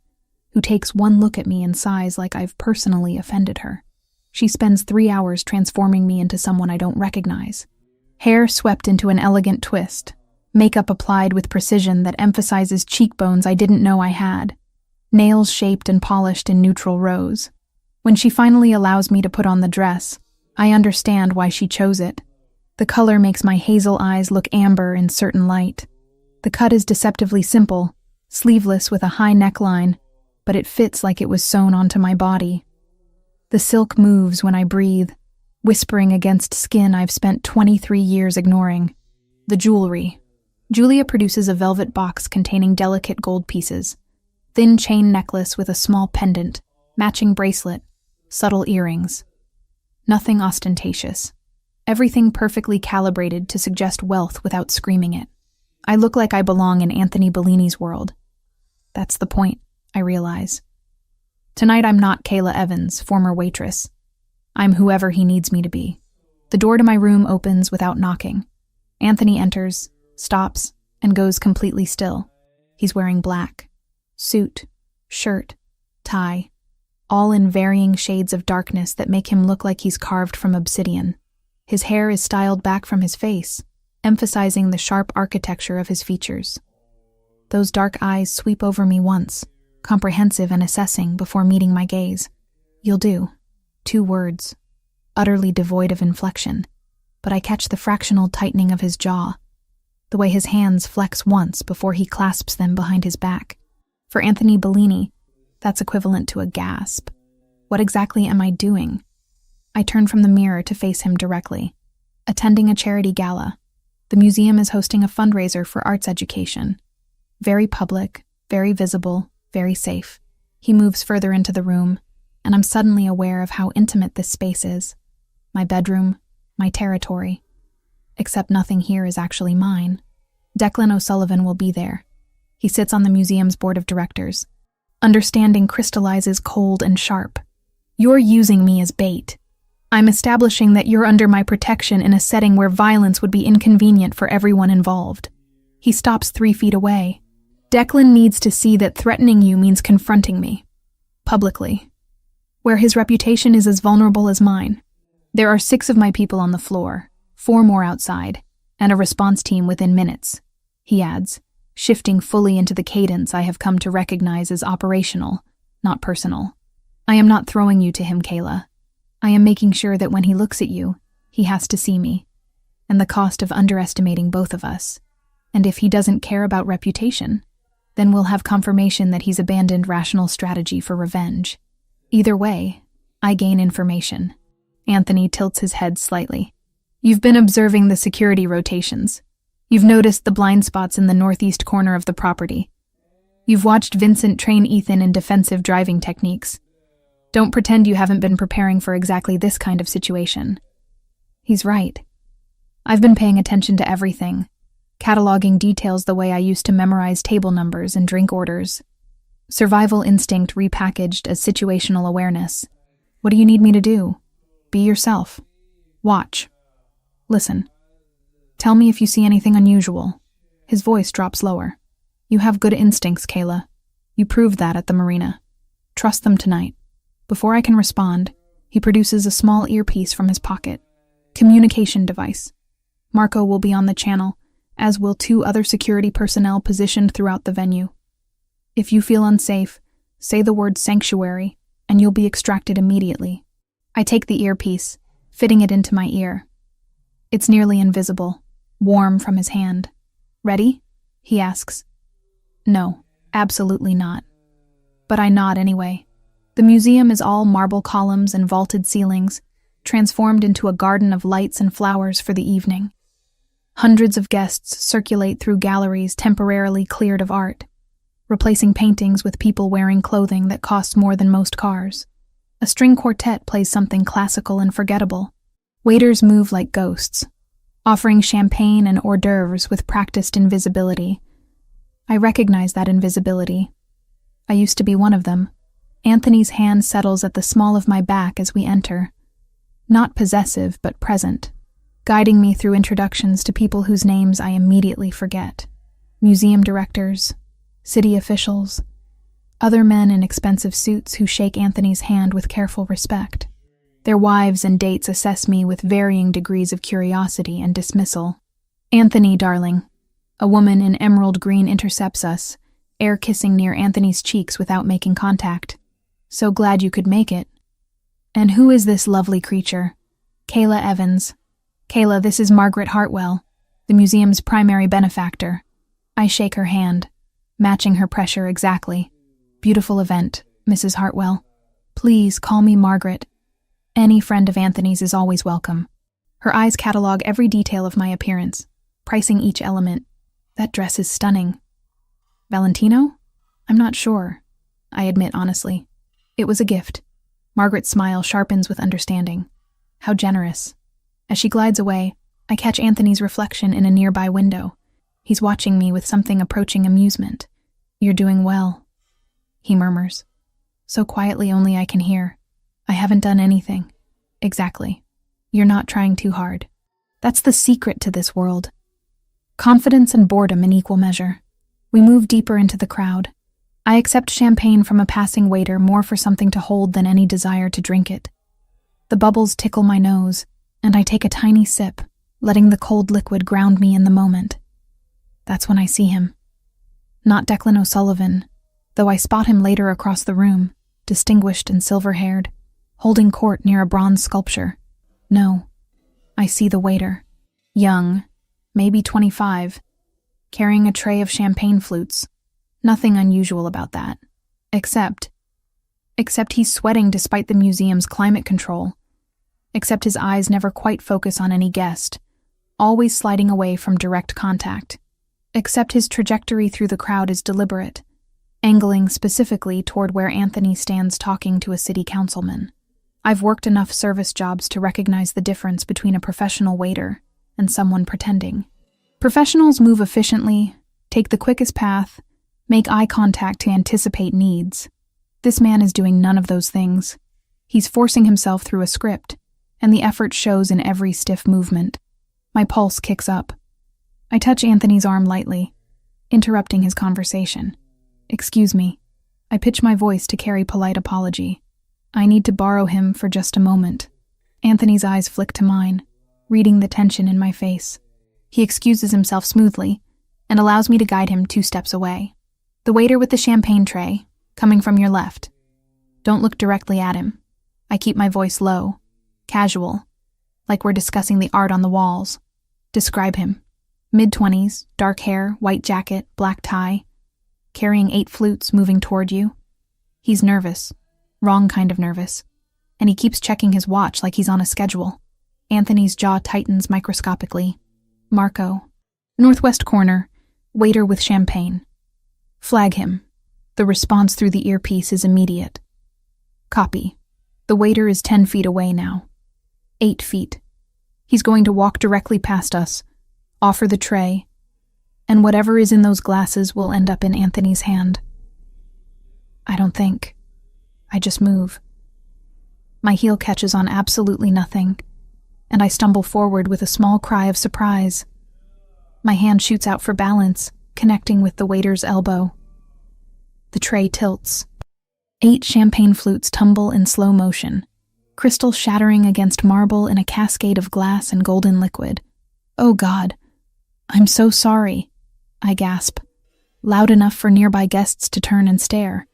Speaker 1: who takes one look at me and sighs like I've personally offended her. She spends 3 hours transforming me into someone I don't recognize. Hair swept into an elegant twist, makeup applied with precision that emphasizes cheekbones I didn't know I had, nails shaped and polished in neutral rows. When she finally allows me to put on the dress, I understand why she chose it. The color makes my hazel eyes look amber in certain light. The cut is deceptively simple, sleeveless with a high neckline, but it fits like it was sewn onto my body. The silk moves when I breathe, whispering against skin I've spent 23 years ignoring. The jewelry. Julia produces a velvet box containing delicate gold pieces, thin chain necklace with a small pendant, matching bracelet, subtle earrings. Nothing ostentatious. Everything perfectly calibrated to suggest wealth without screaming it. I look like I belong in Anthony Bellini's world. That's the point, I realize. Tonight I'm not Kayla Evans, former waitress. I'm whoever he needs me to be. The door to my room opens without knocking. Anthony enters, stops, and goes completely still. He's wearing black. Suit, shirt, tie, all in varying shades of darkness that make him look like he's carved from obsidian. His hair is styled back from his face, emphasizing the sharp architecture of his features. Those dark eyes sweep over me once, comprehensive and assessing before meeting my gaze. You'll do. 2 words, utterly devoid of inflection, but I catch the fractional tightening of his jaw, the way his hands flex once before he clasps them behind his back. For Anthony Bellini, that's equivalent to a gasp. What exactly am I doing? I turn from the mirror to face him directly. Attending a charity gala. The museum is hosting a fundraiser for arts education. Very public, very visible, very safe. He moves further into the room, and I'm suddenly aware of how intimate this space is. My bedroom, my territory. Except nothing here is actually mine. Declan O'Sullivan will be there. He sits on the museum's board of directors. Understanding crystallizes cold and sharp. You're using me as bait. I'm establishing that you're under my protection in a setting where violence would be inconvenient for everyone involved. He stops 3 feet away. Declan needs to see that threatening you means confronting me. Publicly. Where his reputation is as vulnerable as mine. There are 6 of my people on the floor, 4 more outside, and a response team within minutes, he adds, shifting fully into the cadence I have come to recognize as operational, not personal. I am not throwing you to him, Kayla. I am making sure that when he looks at you, he has to see me, and the cost of underestimating both of us. And if he doesn't care about reputation, then we'll have confirmation that he's abandoned rational strategy for revenge. Either way, I gain information. Anthony tilts his head slightly. You've been observing the security rotations. You've noticed the blind spots in the northeast corner of the property. You've watched Vincent train Ethan in defensive driving techniques. Don't pretend you haven't been preparing for exactly this kind of situation. He's right. I've been paying attention to everything, cataloging details the way I used to memorize table numbers and drink orders. Survival instinct repackaged as situational awareness. What do you need me to do? Be yourself. Watch. Listen. Tell me if you see anything unusual. His voice drops lower. You have good instincts, Kayla. You proved that at the marina. Trust them tonight. Before I can respond, he produces a small earpiece from his pocket. Communication device. Marco will be on the channel, as will 2 other security personnel positioned throughout the venue. If you feel unsafe, say the word sanctuary, and you'll be extracted immediately. I take the earpiece, fitting it into my ear. It's nearly invisible, warm from his hand. Ready? He asks. No, absolutely not. But I nod anyway. The museum is all marble columns and vaulted ceilings, transformed into a garden of lights and flowers for the evening. Hundreds of guests circulate through galleries temporarily cleared of art, replacing paintings with people wearing clothing that costs more than most cars. A string quartet plays something classical and forgettable. Waiters move like ghosts. offering champagne and hors d'oeuvres with practiced invisibility. I recognize that invisibility. I used to be one of them. Anthony's hand settles at the small of my back as we enter. Not possessive, but present, guiding me through introductions to people whose names I immediately forget. Museum directors, city officials, other men in expensive suits who shake Anthony's hand with careful respect. Their wives and dates assess me with varying degrees of curiosity and dismissal. "Anthony, darling." A woman in emerald green intercepts us, air kissing near Anthony's cheeks without making contact. "So glad you could make it." "And who is this lovely creature?" "Kayla Evans." "Kayla, this is Margaret Hartwell, the museum's primary benefactor." I shake her hand, matching her pressure exactly. "Beautiful event, Mrs. Hartwell. Please call me Margaret. Any friend of Anthony's is always welcome." Her eyes catalog every detail of my appearance, pricing each element. "That dress is stunning." "Valentino? I'm not sure," I admit honestly. "It was a gift." Margaret's smile sharpens with understanding. How generous. As she glides away, I catch Anthony's reflection in a nearby window. He's watching me with something approaching amusement. "You're doing well," he murmurs. So quietly only I can hear. "I haven't done anything." "Exactly. You're not trying too hard." That's the secret to this world. Confidence and boredom in equal measure. We move deeper into the crowd. I accept champagne from a passing waiter more for something to hold than any desire to drink it. The bubbles tickle my nose, and I take a tiny sip, letting the cold liquid ground me in the moment. That's when I see him. Not Declan O'Sullivan, though I spot him later across the room, distinguished and silver-haired, holding court near a bronze sculpture. No, I see the waiter. Young, maybe 25, carrying a tray of champagne flutes. Nothing unusual about that. Except he's sweating despite the museum's climate control. Except his eyes never quite focus on any guest, always sliding away from direct contact. Except his trajectory through the crowd is deliberate, angling specifically toward where Anthony stands talking to a city councilman. I've worked enough service jobs to recognize the difference between a professional waiter and someone pretending. Professionals move efficiently, take the quickest path, make eye contact to anticipate needs. This man is doing none of those things. He's forcing himself through a script, and the effort shows in every stiff movement. My pulse kicks up. I touch Anthony's arm lightly, interrupting his conversation. "Excuse me." I pitch my voice to carry polite apology. I need to borrow him for just a moment. Anthony's eyes flick to mine, reading the tension in my face. He excuses himself smoothly and allows me to guide him 2 steps away. "The waiter with the champagne tray, coming from your left." Don't look directly at him. I keep my voice low, casual, like we're discussing the art on the walls. "Describe him." Mid-20s, dark hair, white jacket, black tie, carrying 8 flutes moving toward you. He's nervous, wrong kind of nervous, and he keeps checking his watch like he's on a schedule. Anthony's jaw tightens microscopically. "Marco." Northwest corner, waiter with champagne. Flag him. The response through the earpiece is immediate. Copy. The waiter is 10 feet away now. 8 feet. He's going to walk directly past us, offer the tray, and whatever is in those glasses will end up in Anthony's hand. I don't think. I just move. My heel catches on absolutely nothing, and I stumble forward with a small cry of surprise. My hand shoots out for balance, connecting with the waiter's elbow. The tray tilts. 8 champagne flutes tumble in slow motion, crystal shattering against marble in a cascade of glass and golden liquid. "Oh God, I'm so sorry," I gasp, loud enough for nearby guests to turn and stare.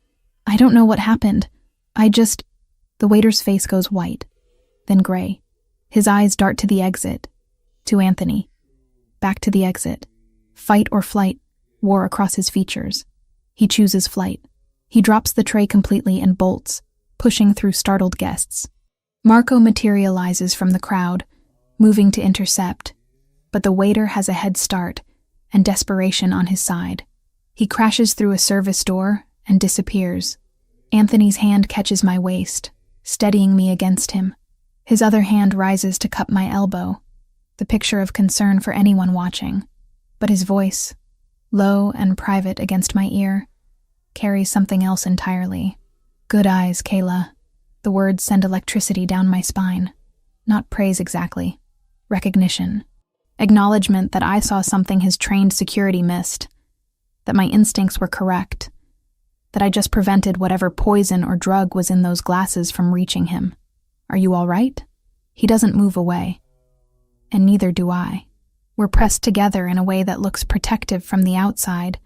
Speaker 1: "I don't know what happened. The waiter's face goes white, then gray. His eyes dart to the exit, to Anthony. Back to the exit. Fight or flight wore across his features. He chooses flight. He drops the tray completely and bolts, pushing through startled guests. Marco materializes from the crowd, moving to intercept, but the waiter has a head start and desperation on his side. He crashes through a service door and disappears. Anthony's hand catches my waist, steadying me against him. His other hand rises to cup my elbow. the picture of concern for anyone watching, but his voice, low and private against my ear, carries something else entirely. Good eyes, Kayla. The words send electricity down my spine. Not praise exactly. Recognition. Acknowledgement that I saw something his trained security missed. That my instincts were correct. That I just prevented whatever poison or drug was in those glasses from reaching him. Are you all right? He doesn't move away. And neither do I. We're pressed together in a way that looks protective from the outside,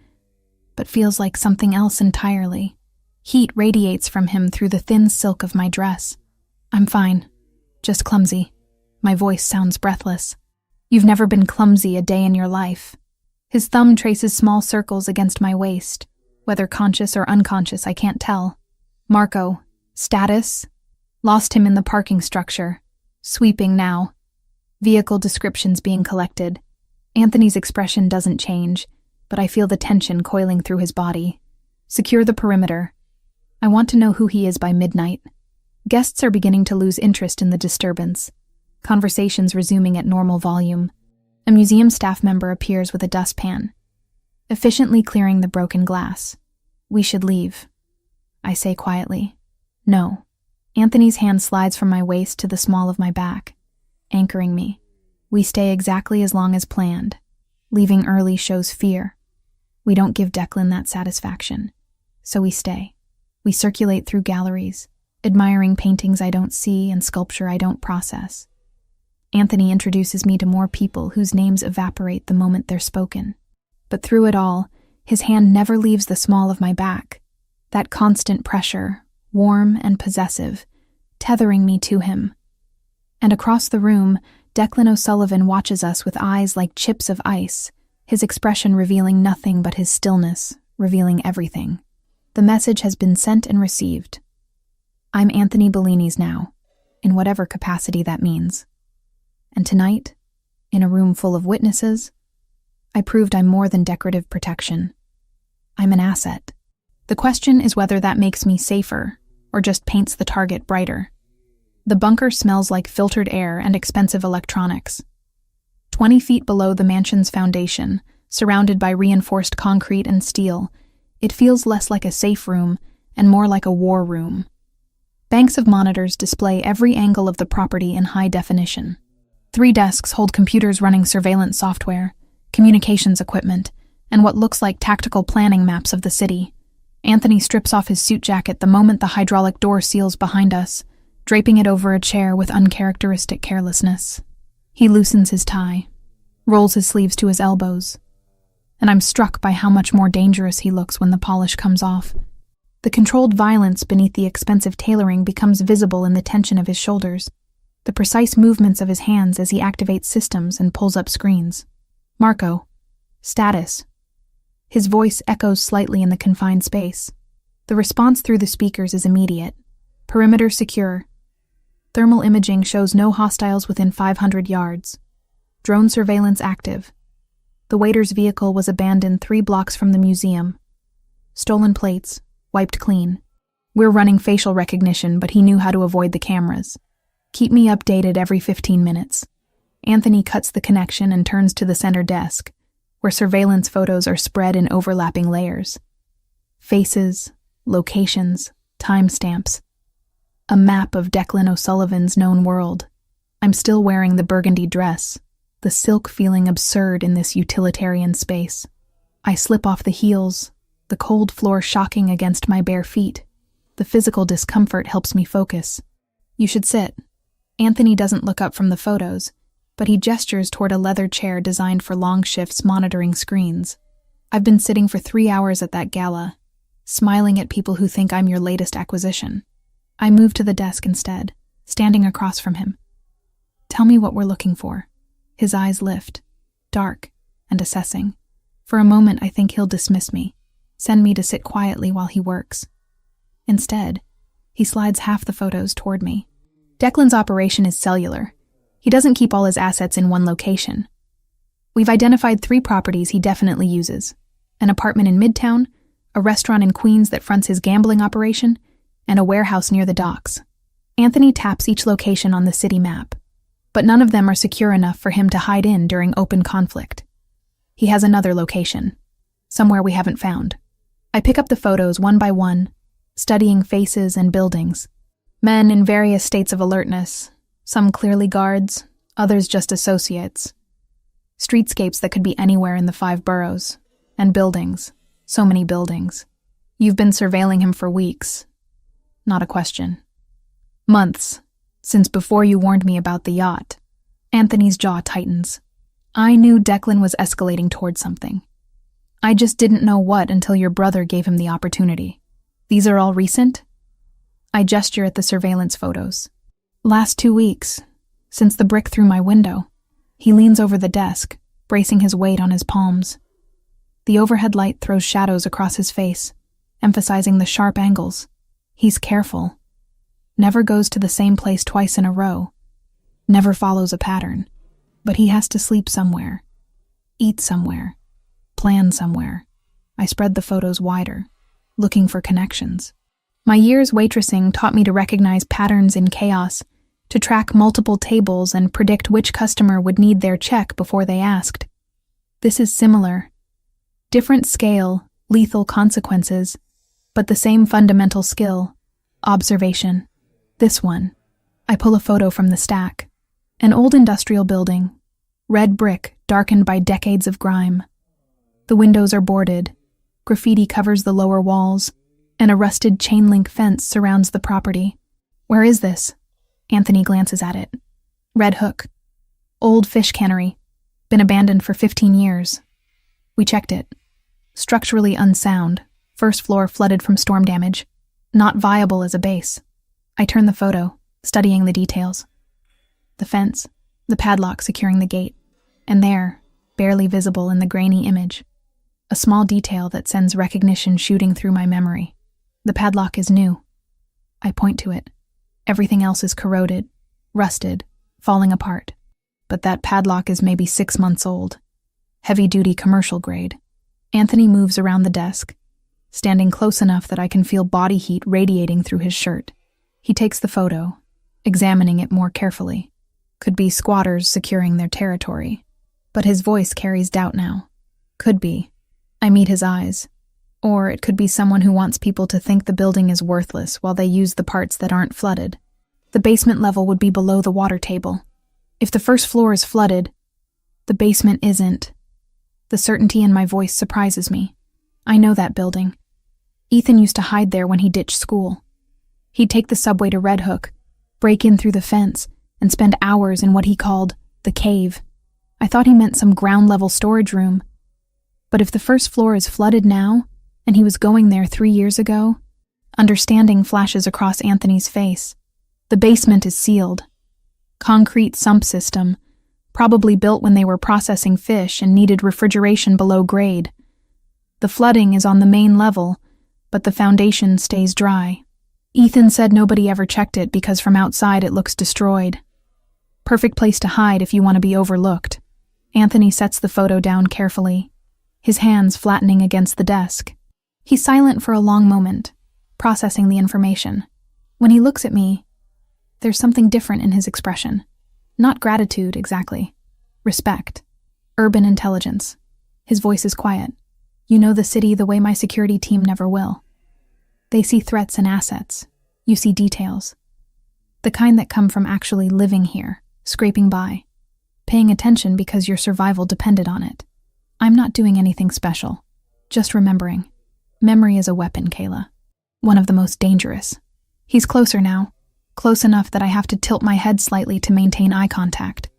Speaker 1: but feels like something else entirely. Heat radiates from him through the thin silk of my dress. I'm fine. Just clumsy. My voice sounds breathless. You've never been clumsy a day in your life. His thumb traces small circles against my waist. Whether conscious or unconscious, I can't tell. Marco. Status? Lost him in the parking structure. Sweeping now. Vehicle descriptions being collected. Anthony's expression doesn't change, but I feel the tension coiling through his body. Secure the perimeter. I want to know who he is by midnight. Guests are beginning to lose interest in the disturbance. Conversations resuming at normal volume. A museum staff member appears with a dustpan, efficiently clearing the broken glass. We should leave. I say quietly. No. Anthony's hand slides from my waist to the small of my back, anchoring me. We stay exactly as long as planned. Leaving early shows fear. We don't give Declan that satisfaction. So we stay. We circulate through galleries, admiring paintings I don't see and sculpture I don't process. Anthony introduces me to more people whose names evaporate the moment they're spoken. But through it all, his hand never leaves the small of my back. That constant pressure, warm and possessive, tethering me to him. And across the room, Declan O'Sullivan watches us with eyes like chips of ice, his expression revealing nothing but his stillness, revealing everything. The message has been sent and received. I'm Anthony Bellini's now, in whatever capacity that means. And tonight, in a room full of witnesses, I proved I'm more than decorative protection. I'm an asset. The question is whether that makes me safer, or just paints the target brighter. The bunker smells like filtered air and expensive electronics. 20 feet below the mansion's foundation, surrounded by reinforced concrete and steel, it feels less like a safe room and more like a war room. Banks of monitors display every angle of the property in high definition. 3 desks hold computers running surveillance software, communications equipment, and what looks like tactical planning maps of the city. Anthony strips off his suit jacket the moment the hydraulic door seals behind us, draping it over a chair with uncharacteristic carelessness. He loosens his tie, rolls his sleeves to his elbows, and I'm struck by how much more dangerous he looks when the polish comes off. The controlled violence beneath the expensive tailoring becomes visible in the tension of his shoulders, the precise movements of his hands as he activates systems and pulls up screens. Marco. Status. His voice echoes slightly in the confined space. The response through the speakers is immediate. Perimeter secure. Thermal imaging shows no hostiles within 500 yards. Drone surveillance active. The waiter's vehicle was abandoned 3 blocks from the museum. Stolen plates, wiped clean. We're running facial recognition, but he knew how to avoid the cameras. Keep me updated every 15 minutes. Anthony cuts the connection and turns to the center desk, where surveillance photos are spread in overlapping layers. Faces, locations, timestamps. A map of Declan O'Sullivan's known world. I'm still wearing the burgundy dress, the silk feeling absurd in this utilitarian space. I slip off the heels, the cold floor shocking against my bare feet. The physical discomfort helps me focus. You should sit. Anthony doesn't look up from the photos, but he gestures toward a leather chair designed for long shifts monitoring screens. I've been sitting for 3 hours at that gala, smiling at people who think I'm your latest acquisition. I move to the desk instead, standing across from him. Tell me what we're looking for. His eyes lift, dark and assessing. For a moment, I think he'll dismiss me, send me to sit quietly while he works. Instead, he slides half the photos toward me. Declan's operation is cellular. He doesn't keep all his assets in one location. We've identified 3 properties he definitely uses: an apartment in Midtown, a restaurant in Queens that fronts his gambling operation, and a warehouse near the docks. Anthony taps each location on the city map. but none of them are secure enough for him to hide in during open conflict. He has another location, somewhere we haven't found. I pick up the photos one by one, studying faces and buildings. Men in various states of alertness, some clearly guards, others just associates. Streetscapes that could be anywhere in the 5 boroughs. And buildings, so many buildings. You've been surveilling him for weeks. Not a question. Months, since before you warned me about the yacht. Anthony's jaw tightens. I knew Declan was escalating towards something. I just didn't know what until your brother gave him the opportunity. These are all recent? I gesture at the surveillance photos. Last 2 weeks, since the brick through my window. He leans over the desk, bracing his weight on his palms. The overhead light throws shadows across his face, emphasizing the sharp angles. He's careful. Never goes to the same place twice in a row. Never follows a pattern. But he has to sleep somewhere. Eat somewhere. Plan somewhere. I spread the photos wider, looking for connections. My years waitressing taught me to recognize patterns in chaos, to track multiple tables and predict which customer would need their check before they asked. This is similar. Different scale, lethal consequences, but the same fundamental skill, observation. This one. I pull a photo from the stack. An old industrial building, red brick darkened by decades of grime. The windows are boarded, graffiti covers the lower walls, and a rusted chain-link fence surrounds the property. Where is this? Anthony glances at it. Red Hook. Old fish cannery. Been abandoned for 15 years. We checked it. Structurally unsound. First floor flooded from storm damage. Not viable as a base. I turn the photo, studying the details. The fence, the padlock securing the gate, and there, barely visible in the grainy image, a small detail that sends recognition shooting through my memory. The padlock is new. I point to it. Everything else is corroded, rusted, falling apart. But that padlock is maybe 6 months old. Heavy-duty commercial grade. Anthony moves around the desk, standing close enough that I can feel body heat radiating through his shirt. He takes the photo, examining it more carefully. Could be squatters securing their territory. But his voice carries doubt now. Could be. I meet his eyes. Or it could be someone who wants people to think the building is worthless while they use the parts that aren't flooded. The basement level would be below the water table. If the first floor is flooded, the basement isn't. The certainty in my voice surprises me. I know that building. Ethan used to hide there when he ditched school. He'd take the subway to Red Hook, break in through the fence, and spend hours in what he called the cave. I thought he meant some ground-level storage room. But if the first floor is flooded now, and he was going there 3 years ago, understanding flashes across Anthony's face. The basement is sealed. Concrete sump system, probably built when they were processing fish and needed refrigeration below grade. The flooding is on the main level, but the foundation stays dry. Ethan said nobody ever checked it because from outside it looks destroyed. Perfect place to hide if you want to be overlooked. Anthony sets the photo down carefully, his hands flattening against the desk. He's silent for a long moment, processing the information. When he looks at me, there's something different in his expression. Not gratitude, exactly. Respect. Urban intelligence. His voice is quiet. You know the city the way my security team never will. They see threats and assets. You see details. The kind that come from actually living here, scraping by, paying attention because your survival depended on it. I'm not doing anything special, just remembering. Memory is a weapon, Kayla. One of the most dangerous. He's closer now. Close enough that I have to tilt my head slightly to maintain eye contact.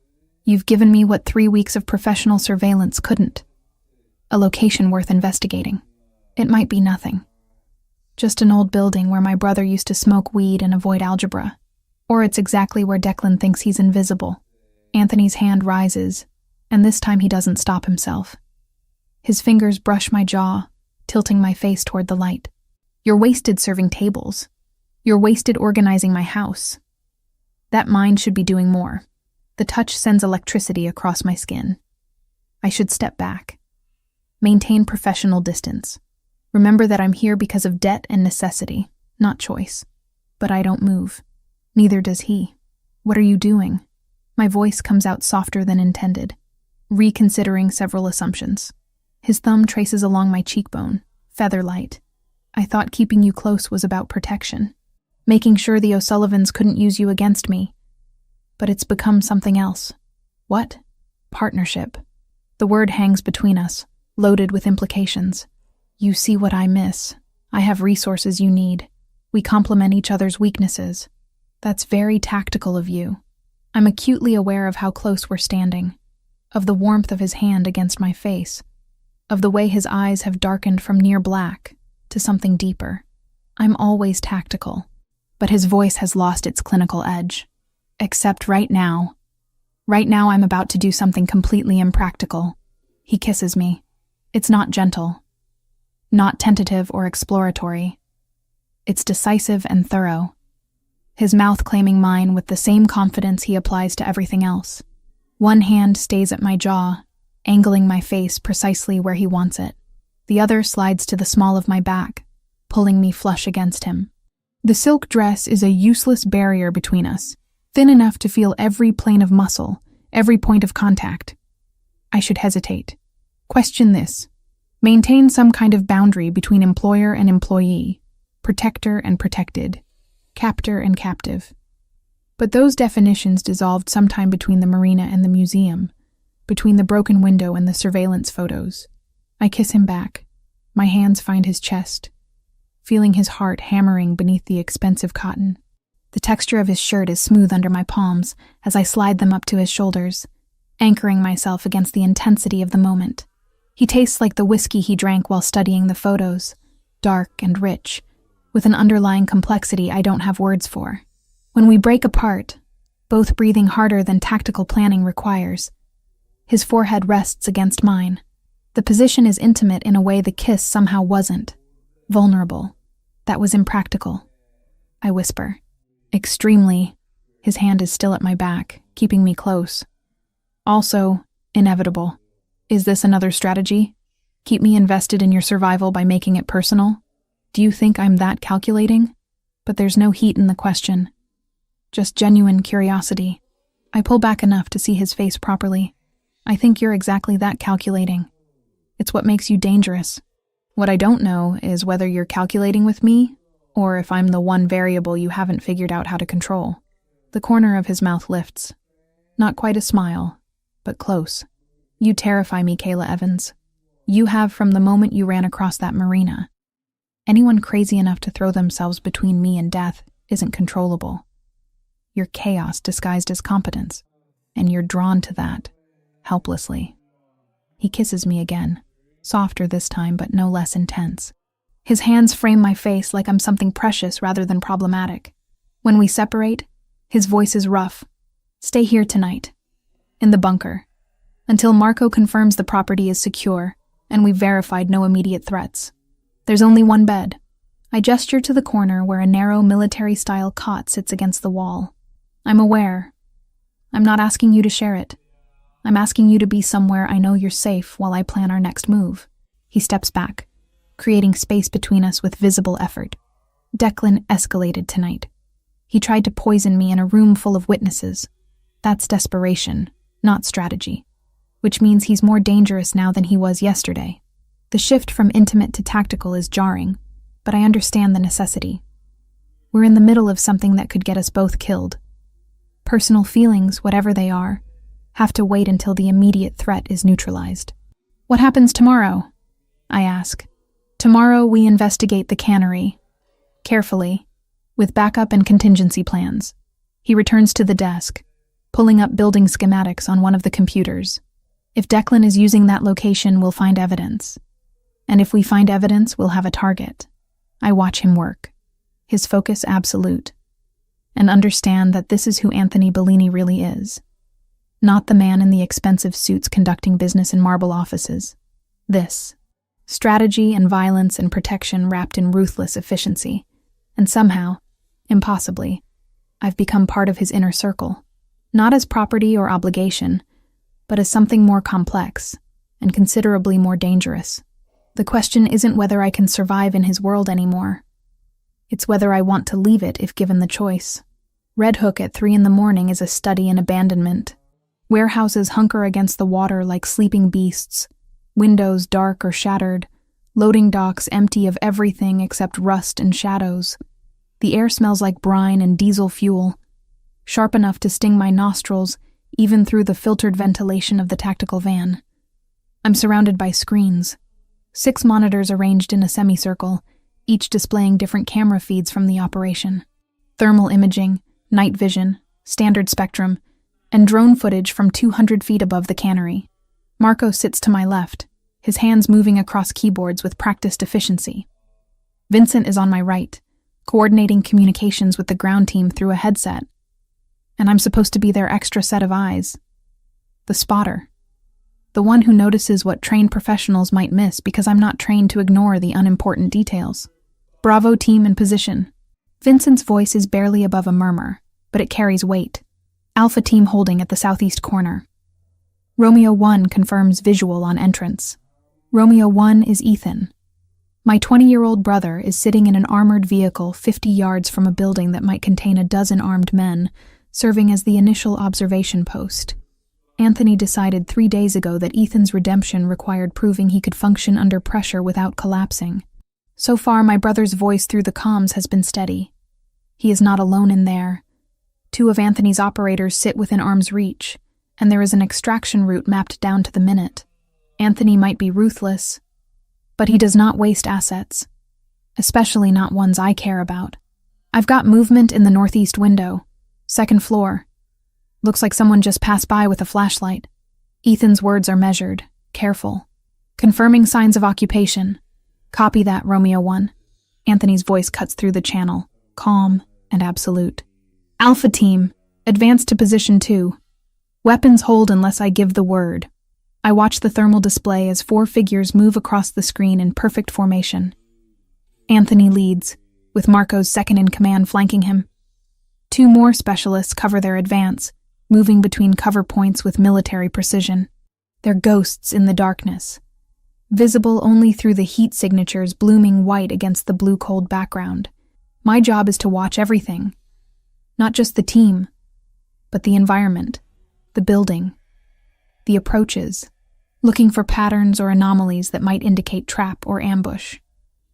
Speaker 1: You've given me what 3 weeks of professional surveillance couldn't. A location worth investigating. It might be nothing. Just an old building where my brother used to smoke weed and avoid algebra. Or it's exactly where Declan thinks he's invisible. Anthony's hand rises, and this time he doesn't stop himself. His fingers brush my jaw, tilting my face toward the light. You're wasted serving tables. You're wasted organizing my house. That mind should be doing more. The touch sends electricity across my skin. I should step back. Maintain professional distance. Remember that I'm here because of debt and necessity, not choice. But I don't move. Neither does he. What are you doing? My voice comes out softer than intended, reconsidering several assumptions. His thumb traces along my cheekbone, feather-light. I thought keeping you close was about protection, making sure the O'Sullivans couldn't use you against me. But it's become something else. What? Partnership. The word hangs between us, loaded with implications. You see what I miss. I have resources you need. We complement each other's weaknesses. That's very tactical of you. I'm acutely aware of how close we're standing, of the warmth of his hand against my face, of the way his eyes have darkened from near black to something deeper. I'm always tactical, but his voice has lost its clinical edge. Except right now. Right now I'm about to do something completely impractical. He kisses me. It's not gentle, not tentative or exploratory. It's decisive and thorough, his mouth claiming mine with the same confidence he applies to everything else. One hand stays at my jaw, angling my face precisely where he wants it. The other slides to the small of my back, pulling me flush against him. The silk dress is a useless barrier between us, thin enough to feel every plane of muscle, every point of contact. I should hesitate. Question this. Maintain some kind of boundary between employer and employee, protector and protected, captor and captive. But those definitions dissolved sometime between the marina and the museum, between the broken window and the surveillance photos. I kiss him back. My hands find his chest, feeling his heart hammering beneath the expensive cotton. The texture of his shirt is smooth under my palms as I slide them up to his shoulders, anchoring myself against the intensity of the moment. He tastes like the whiskey he drank while studying the photos, dark and rich, with an underlying complexity I don't have words for. When we break apart, both breathing harder than tactical planning requires, his forehead rests against mine. The position is intimate in a way the kiss somehow wasn't. Vulnerable. That was impractical. I whisper. Extremely. His hand is still at my back, keeping me close. Also, inevitable. Is this another strategy? Keep me invested in your survival by making it personal? Do you think I'm that calculating? But there's no heat in the question. Just genuine curiosity. I pull back enough to see his face properly. I think you're exactly that calculating. It's what makes you dangerous. What I don't know is whether you're calculating with me, or if I'm the one variable you haven't figured out how to control. The corner of his mouth lifts. Not quite a smile, but close. You terrify me, Kayla Evans. You have from the moment you ran across that marina. Anyone crazy enough to throw themselves between me and death isn't controllable. You're chaos disguised as competence, and you're drawn to that, helplessly. He kisses me again, softer this time but no less intense. His hands frame my face like I'm something precious rather than problematic. When we separate, his voice is rough. Stay here tonight, in the bunker, until Marco confirms the property is secure and we've verified no immediate threats. There's only one bed. I gesture to the corner where a narrow military-style cot sits against the wall. I'm aware. I'm not asking you to share it. I'm asking you to be somewhere I know you're safe while I plan our next move. He steps back, creating space between us with visible effort. Declan escalated tonight. He tried to poison me in a room full of witnesses. That's desperation, not strategy. Which means he's more dangerous now than he was yesterday. The shift from intimate to tactical is jarring, but I understand the necessity. We're in the middle of something that could get us both killed. Personal feelings, whatever they are, have to wait until the immediate threat is neutralized. What happens tomorrow? I ask. Tomorrow we investigate the cannery. Carefully, with backup and contingency plans. He returns to the desk, pulling up building schematics on one of the computers. If Declan is using that location, we'll find evidence. And if we find evidence, we'll have a target. I watch him work, his focus absolute, and understand that this is who Anthony Bellini really is. Not the man in the expensive suits conducting business in marble offices. This. Strategy and violence and protection wrapped in ruthless efficiency. And somehow, impossibly, I've become part of his inner circle. Not as property or obligation, but as something more complex and considerably more dangerous. The question isn't whether I can survive in his world anymore. It's whether I want to leave it if given the choice. Red Hook at 3 a.m. is a study in abandonment. Warehouses hunker against the water like sleeping beasts, windows dark or shattered, loading docks empty of everything except rust and shadows. The air smells like brine and diesel fuel, sharp enough to sting my nostrils even through the filtered ventilation of the tactical van. I'm surrounded by screens. 6 monitors arranged in a semicircle, each displaying different camera feeds from the operation. Thermal imaging, night vision, standard spectrum, and drone footage from 200 feet above the cannery. Marco sits to my left, his hands moving across keyboards with practiced efficiency. Vincent is on my right, coordinating communications with the ground team through a headset. And I'm supposed to be their extra set of eyes. The spotter. The one who notices what trained professionals might miss because I'm not trained to ignore the unimportant details. Bravo team in position. Vincent's voice is barely above a murmur, but it carries weight. Alpha team holding at the southeast corner. Romeo 1 confirms visual on entrance. Romeo 1 is Ethan. My 20-year-old brother is sitting in an armored vehicle 50 yards from a building that might contain a dozen armed men, serving as the initial observation post. Anthony decided 3 days ago that Ethan's redemption required proving he could function under pressure without collapsing. So far, my brother's voice through the comms has been steady. He is not alone in there. 2 of Anthony's operators sit within arm's reach, and there is an extraction route mapped down to the minute. Anthony might be ruthless, but he does not waste assets, especially not ones I care about. I've got movement in the northeast window, 2nd floor. Looks like someone just passed by with a flashlight. Ethan's words are measured, careful. Confirming signs of occupation. Copy that, Romeo 1. Anthony's voice cuts through the channel, calm and absolute. Alpha team, advance to position 2. Weapons hold unless I give the word. I watch the thermal display as 4 figures move across the screen in perfect formation. Anthony leads, with Marco's second-in-command flanking him. 2 more specialists cover their advance, moving between cover points with military precision. They're ghosts in the darkness, visible only through the heat signatures blooming white against the blue-cold background. My job is to watch everything. Not just the team, but the environment, the building, the approaches, looking for patterns or anomalies that might indicate trap or ambush.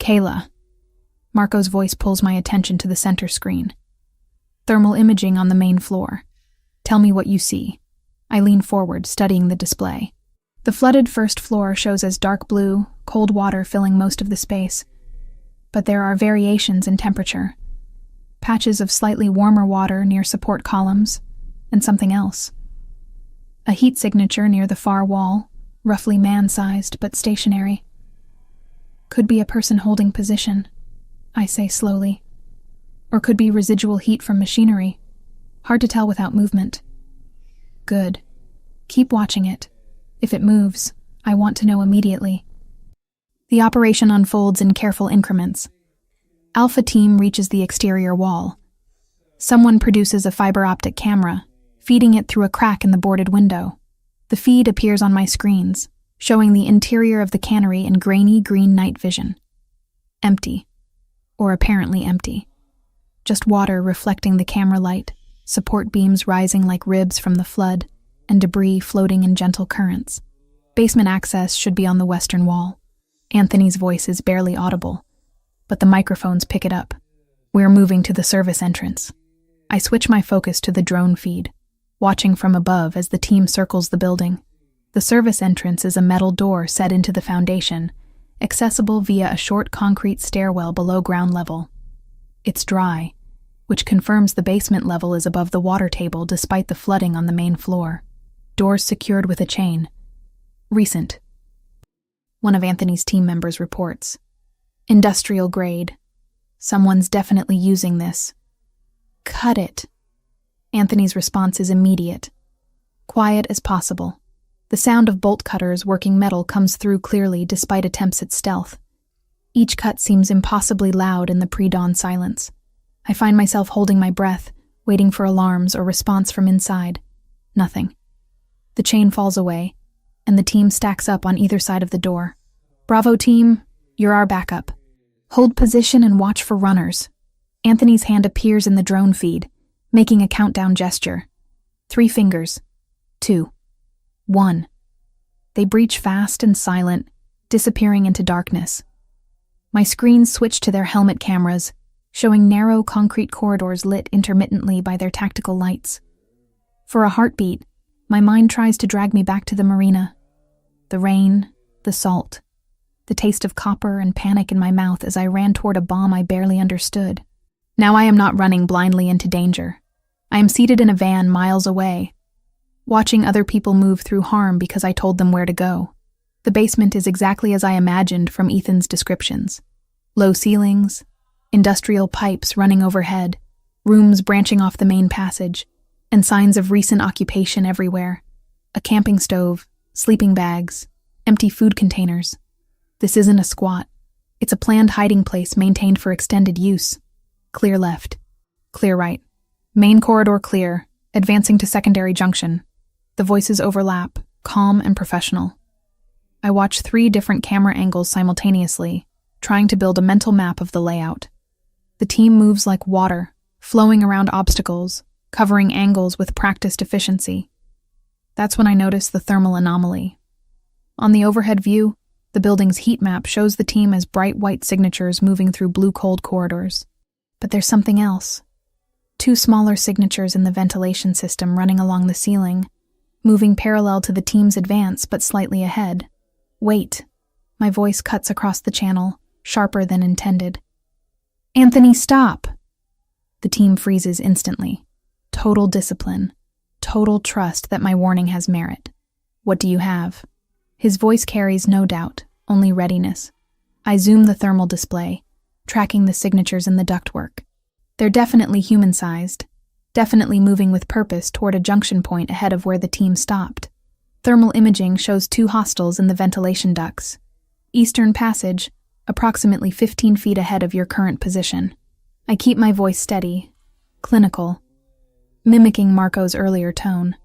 Speaker 1: Kayla. Marco's voice pulls my attention to the center screen. Thermal imaging on the main floor. Tell me what you see. I lean forward, studying the display. The flooded 1st floor shows as dark blue, cold water filling most of the space. But there are variations in temperature. Patches of slightly warmer water near support columns, and something else. A heat signature near the far wall, roughly man-sized but stationary. Could be a person holding position, I say slowly. Or could be residual heat from machinery. Hard to tell without movement. Good. Keep watching it. If it moves, I want to know immediately. The operation unfolds in careful increments. Alpha team reaches the exterior wall. Someone produces a fiber optic camera, feeding it through a crack in the boarded window. The feed appears on my screens, showing the interior of the cannery in grainy green night vision. Empty. Or apparently empty. Just water reflecting the camera light, support beams rising like ribs from the flood, and debris floating in gentle currents. Basement access should be on the western wall. Anthony's voice is barely audible, but the microphones pick it up. We're moving to the service entrance. I switch my focus to the drone feed, watching from above as the team circles the building. The service entrance is a metal door set into the foundation, accessible via a short concrete stairwell below ground level. It's dry, which confirms the basement level is above the water table despite the flooding on the main floor. Doors secured with a chain. Recent. One of Anthony's team members reports. Industrial grade. Someone's definitely using this. Cut it. Anthony's response is immediate. Quiet as possible. The sound of bolt cutters working metal comes through clearly despite attempts at stealth. Each cut seems impossibly loud in the pre-dawn silence. I find myself holding my breath, waiting for alarms or response from inside. Nothing. The chain falls away, and the team stacks up on either side of the door. Bravo team, you're our backup. Hold position and watch for runners. Anthony's hand appears in the drone feed, making a countdown gesture. 3 fingers. 2. 1. They breach fast and silent, disappearing into darkness. My screens switch to their helmet cameras, showing narrow concrete corridors lit intermittently by their tactical lights. For a heartbeat, my mind tries to drag me back to the marina. The rain, the salt, the taste of copper and panic in my mouth as I ran toward a bomb I barely understood. Now I am not running blindly into danger. I am seated in a van miles away, watching other people move through harm because I told them where to go. The basement is exactly as I imagined from Ethan's descriptions. Low ceilings, industrial pipes running overhead, rooms branching off the main passage, and signs of recent occupation everywhere. A camping stove, sleeping bags, empty food containers. This isn't a squat. It's a planned hiding place maintained for extended use. Clear left. Clear right. Main corridor clear, advancing to secondary junction. The voices overlap, calm and professional. I watch 3 different camera angles simultaneously, trying to build a mental map of the layout. The team moves like water, flowing around obstacles, covering angles with practiced efficiency. That's when I notice the thermal anomaly. On the overhead view, the building's heat map shows the team as bright white signatures moving through blue-cold corridors. But there's something else. 2 smaller signatures in the ventilation system running along the ceiling, moving parallel to the team's advance but slightly ahead. Wait. My voice cuts across the channel, sharper than intended. Anthony, stop! The team freezes instantly. Total discipline. Total trust that my warning has merit. What do you have? His voice carries no doubt, only readiness. I zoom the thermal display, tracking the signatures in the ductwork. They're definitely human-sized, definitely moving with purpose toward a junction point ahead of where the team stopped. Thermal imaging shows 2 hostiles in the ventilation ducts. Eastern passage, approximately 15 feet ahead of your current position. I keep my voice steady, clinical, mimicking Marco's earlier tone.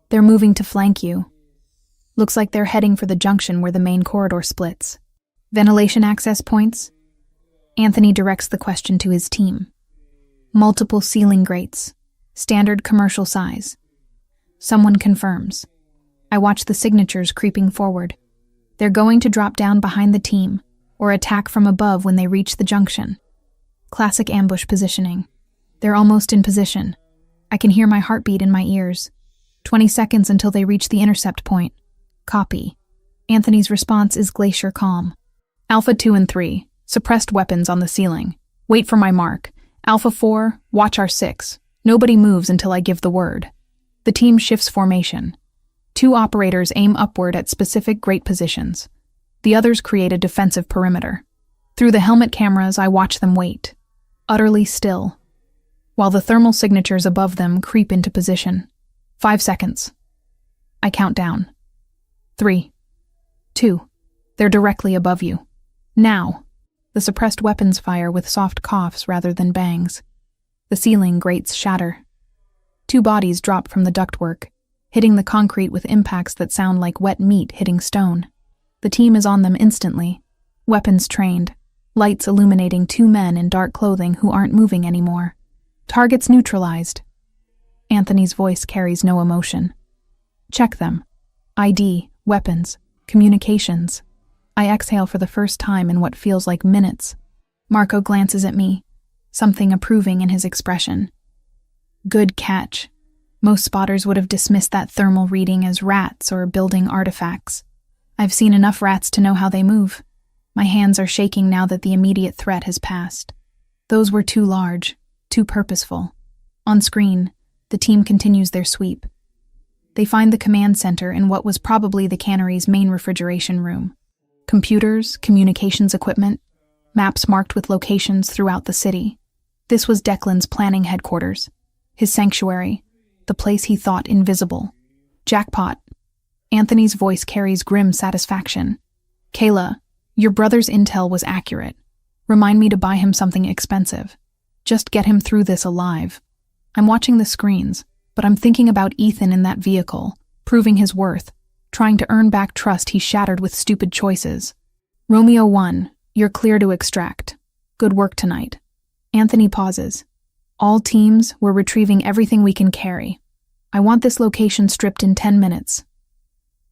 Speaker 1: They're moving to flank you. Looks like they're heading for the junction where the main corridor splits. Ventilation access points? Anthony directs the question to his team. Multiple ceiling grates. Standard commercial size. Someone confirms. I watch the signatures creeping forward. They're going to drop down behind the team, or attack from above when they reach the junction. Classic ambush positioning. They're almost in position. I can hear my heartbeat in my ears. 20 seconds until they reach the intercept point. Copy. Anthony's response is glacier calm. Alpha 2 and 3, suppressed weapons on the ceiling. Wait for my mark. Alpha 4, watch our 6. Nobody moves until I give the word. The team shifts formation. 2 operators aim upward at specific grate positions. The others create a defensive perimeter. Through the helmet cameras, I watch them wait, utterly still, while the thermal signatures above them creep into position. 5 seconds. I count down. 3, 2. They're directly above you. Now. The suppressed weapons fire with soft coughs rather than bangs. The ceiling grates shatter. 2 bodies drop from the ductwork, hitting the concrete with impacts that sound like wet meat hitting stone. The team is on them instantly, weapons trained, lights illuminating 2 men in dark clothing who aren't moving anymore. Targets neutralized. Anthony's voice carries no emotion. Check them. ID, weapons, communications. I exhale for the first time in what feels like minutes. Marco glances at me, something approving in his expression. Good catch. Most spotters would have dismissed that thermal reading as rats or building artifacts. I've seen enough rats to know how they move. My hands are shaking now that the immediate threat has passed. Those were too large, too purposeful. On screen, the team continues their sweep. They find the command center in what was probably the cannery's main refrigeration room. Computers, communications equipment, maps marked with locations throughout the city. This was Declan's planning headquarters, his sanctuary, the place he thought invisible. Jackpot. Anthony's voice carries grim satisfaction. Kayla, your brother's intel was accurate. Remind me to buy him something expensive. Just get him through this alive. I'm watching the screens, but I'm thinking about Ethan in that vehicle, proving his worth, trying to earn back trust he shattered with stupid choices. Romeo 1, you're clear to extract. Good work tonight. Anthony pauses. All teams, we're retrieving everything we can carry. I want this location stripped in 10 minutes.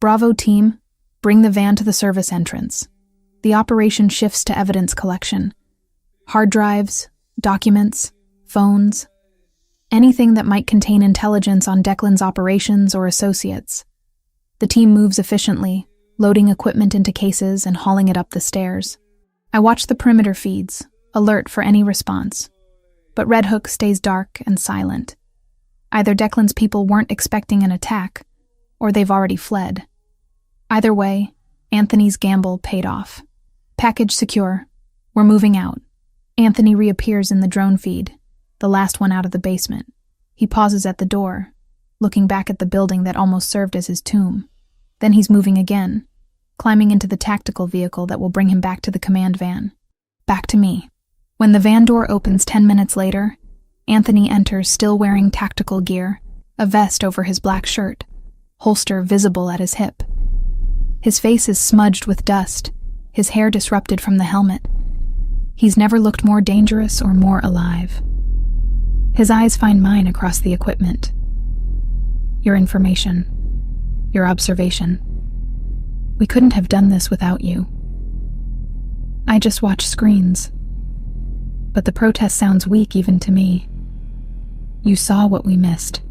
Speaker 1: Bravo team, bring the van to the service entrance. The operation shifts to evidence collection. Hard drives, documents, phones, anything that might contain intelligence on Declan's operations or associates. The team moves efficiently, loading equipment into cases and hauling it up the stairs. I watch the perimeter feeds, alert for any response. But Red Hook stays dark and silent. Either Declan's people weren't expecting an attack, or they've already fled. Either way, Anthony's gamble paid off. Package secure. We're moving out. Anthony reappears in the drone feed, the last one out of the basement. He pauses at the door, looking back at the building that almost served as his tomb. Then he's moving again, climbing into the tactical vehicle that will bring him back to the command van. Back to me. When the van door opens 10 minutes later, Anthony enters still wearing tactical gear, a vest over his black shirt, holster visible at his hip. His face is smudged with dust, his hair disrupted from the helmet. He's never looked more dangerous or more alive. His eyes find mine across the equipment. Your information. Your observation. We couldn't have done this without you. I just watch screens. But the protest sounds weak even to me. You saw what we missed.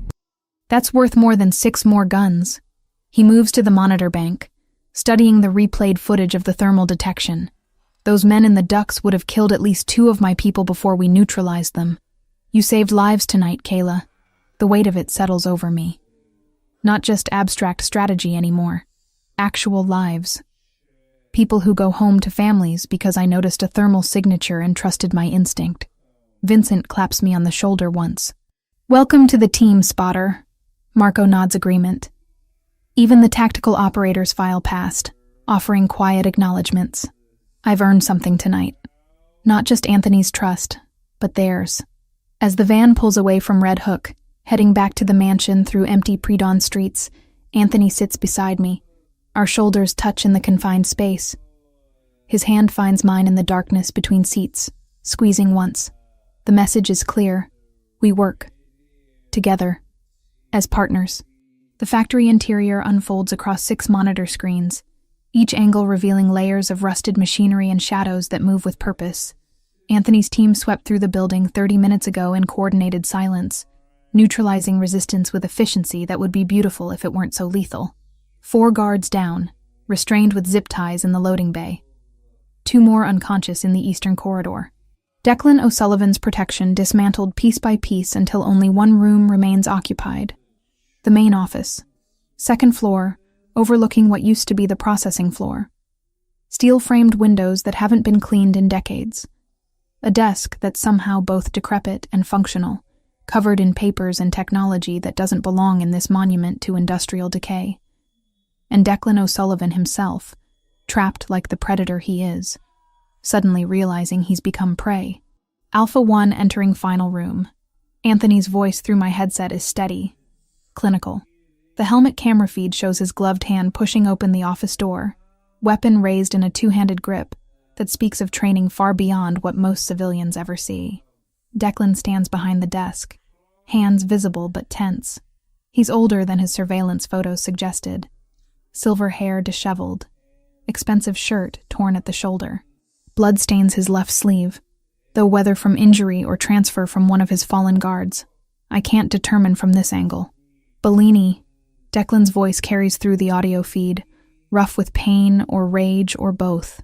Speaker 1: That's worth more than 6 more guns. He moves to the monitor bank, studying the replayed footage of the thermal detection. Those men in the ducks would have killed at least 2 of my people before we neutralized them. You saved lives tonight, Kayla. The weight of it settles over me. Not just abstract strategy anymore. Actual lives. People who go home to families because I noticed a thermal signature and trusted my instinct. Vincent claps me on the shoulder once. Welcome to the team, spotter. Marco nods agreement. Even the tactical operators file past, offering quiet acknowledgements. I've earned something tonight. Not just Anthony's trust, but theirs. As the van pulls away from Red Hook, heading back to the mansion through empty pre-dawn streets, Anthony sits beside me. Our shoulders touch in the confined space. His hand finds mine in the darkness between seats, squeezing once. The message is clear. We work. Together. As partners. The factory interior unfolds across 6 monitor screens, each angle revealing layers of rusted machinery and shadows that move with purpose. Anthony's team swept through the building 30 minutes ago in coordinated silence, neutralizing resistance with efficiency that would be beautiful if it weren't so lethal. 4 guards down, restrained with zip ties in the loading bay. 2 more unconscious in the eastern corridor. Declan O'Sullivan's protection dismantled piece by piece until only one room remains occupied. The main office. 2nd floor, overlooking what used to be the processing floor. Steel-framed windows that haven't been cleaned in decades. A desk that's somehow both decrepit and functional, covered in papers and technology that doesn't belong in this monument to industrial decay. And Declan O'Sullivan himself, trapped like the predator he is, suddenly realizing he's become prey. Alpha 1 entering final room. Anthony's voice through my headset is steady, clinical. The helmet camera feed shows his gloved hand pushing open the office door, weapon raised in a 2-handed grip that speaks of training far beyond what most civilians ever see. Declan stands behind the desk, hands visible but tense. He's older than his surveillance photos suggested. Silver hair disheveled, expensive shirt torn at the shoulder. Blood stains his left sleeve, though whether from injury or transfer from one of his fallen guards, I can't determine from this angle. Bellini, Declan's voice carries through the audio feed, rough with pain or rage or both.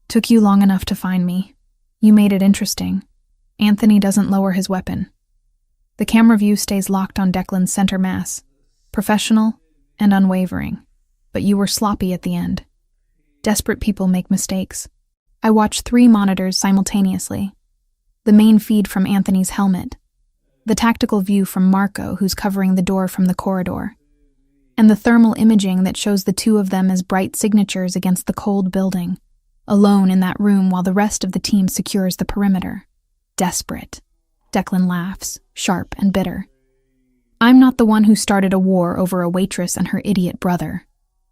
Speaker 1: Took you long enough to find me. You made it interesting. Anthony doesn't lower his weapon. The camera view stays locked on Declan's center mass, professional and unwavering. But you were sloppy at the end. Desperate people make mistakes. I watch 3 monitors simultaneously. The main feed from Anthony's helmet, the tactical view from Marco, who's covering the door from the corridor, and the thermal imaging that shows the 2 of them as bright signatures against the cold building, alone in that room while the rest of the team secures the perimeter. Desperate. Declan laughs, sharp and bitter. I'm not the one who started a war over a waitress and her idiot brother.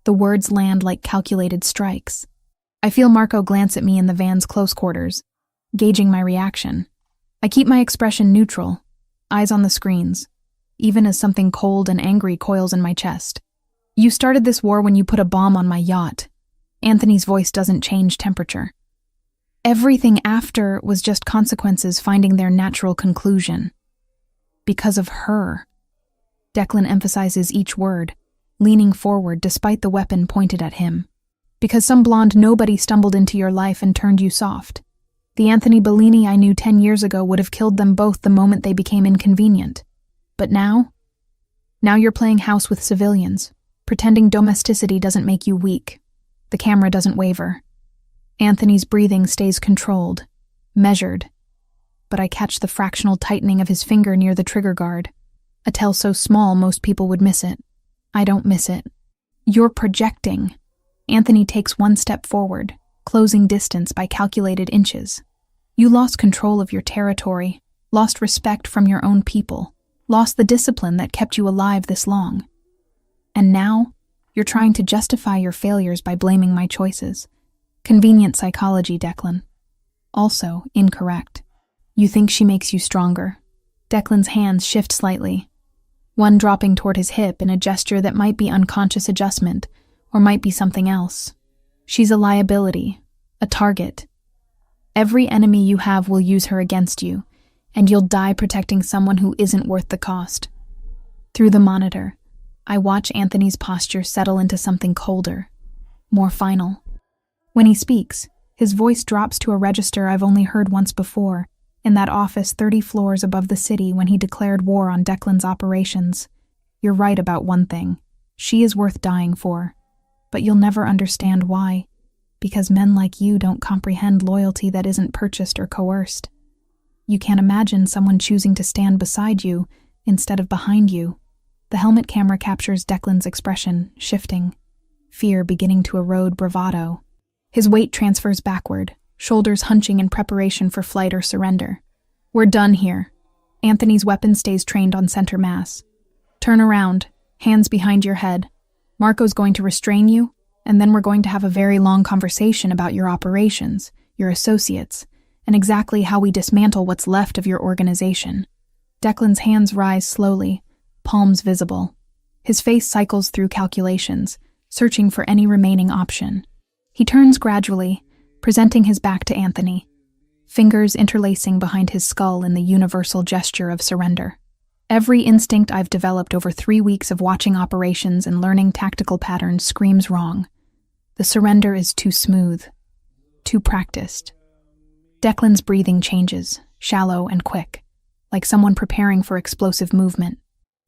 Speaker 1: The words land like calculated strikes. I feel Marco glance at me in the van's close quarters, gauging my reaction. I keep my expression neutral, eyes on the screens, even as something cold and angry coils in my chest. You started this war when you put a bomb on my yacht. Anthony's voice doesn't change temperature. Everything after was just consequences finding their natural conclusion. Because of her. Declan emphasizes each word, leaning forward despite the weapon pointed at him. Because some blonde nobody stumbled into your life and turned you soft. The Anthony Bellini I knew 10 years ago would have killed them both the moment they became inconvenient. But now? Now you're playing house with civilians, pretending domesticity doesn't make you weak. The camera doesn't waver. Anthony's breathing stays controlled, measured. But I catch the fractional tightening of his finger near the trigger guard. A tell so small most people would miss it. I don't miss it. You're projecting. Anthony takes one step forward, closing distance by calculated inches. You lost control of your territory, lost respect from your own people, lost the discipline that kept you alive this long. And now, you're trying to justify your failures by blaming my choices. Convenient psychology, Declan. Also incorrect. You think she makes you stronger. Declan's hands shift slightly, one dropping toward his hip in a gesture that might be unconscious adjustment, or might be something else. She's a liability, a target. Every enemy you have will use her against you, and you'll die protecting someone who isn't worth the cost. Through the monitor, I watch Anthony's posture settle into something colder, more final. When he speaks, his voice drops to a register I've only heard once before, in that office 30 floors above the city when he declared war on Declan's operations. You're right about one thing. She is worth dying for. But you'll never understand why. Because men like you don't comprehend loyalty that isn't purchased or coerced. You can't imagine someone choosing to stand beside you instead of behind you. The helmet camera captures Declan's expression, shifting, fear beginning to erode bravado. His weight transfers backward, shoulders hunching in preparation for flight or surrender. We're done here. Anthony's weapon stays trained on center mass. Turn around, hands behind your head. Marco's going to restrain you, and then we're going to have a very long conversation about your operations, your associates, and exactly how we dismantle what's left of your organization. Declan's hands rise slowly, palms visible. His face cycles through calculations, searching for any remaining option. He turns gradually, presenting his back to Anthony, fingers interlacing behind his skull in the universal gesture of surrender. Every instinct I've developed over 3 weeks of watching operations and learning tactical patterns screams wrong. The surrender is too smooth, too practiced. Declan's breathing changes, shallow and quick, like someone preparing for explosive movement,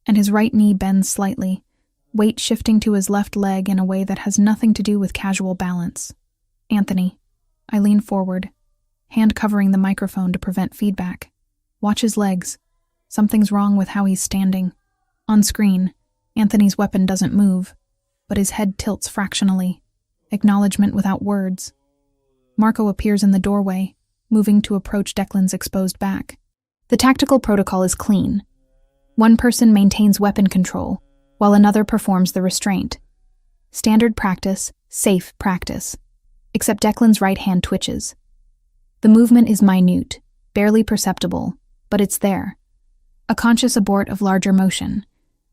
Speaker 1: and his right knee bends slightly, weight shifting to his left leg in a way that has nothing to do with casual balance. Anthony. I lean forward, hand covering the microphone to prevent feedback. Watch his legs. Something's wrong with how he's standing. On screen, Anthony's weapon doesn't move, but his head tilts fractionally. Acknowledgement without words. Marco appears in the doorway, moving to approach Declan's exposed back. The tactical protocol is clean. One person maintains weapon control, while another performs the restraint. Standard practice, safe practice. Except Declan's right hand twitches. The movement is minute, barely perceptible, but it's there. A conscious abort of larger motion,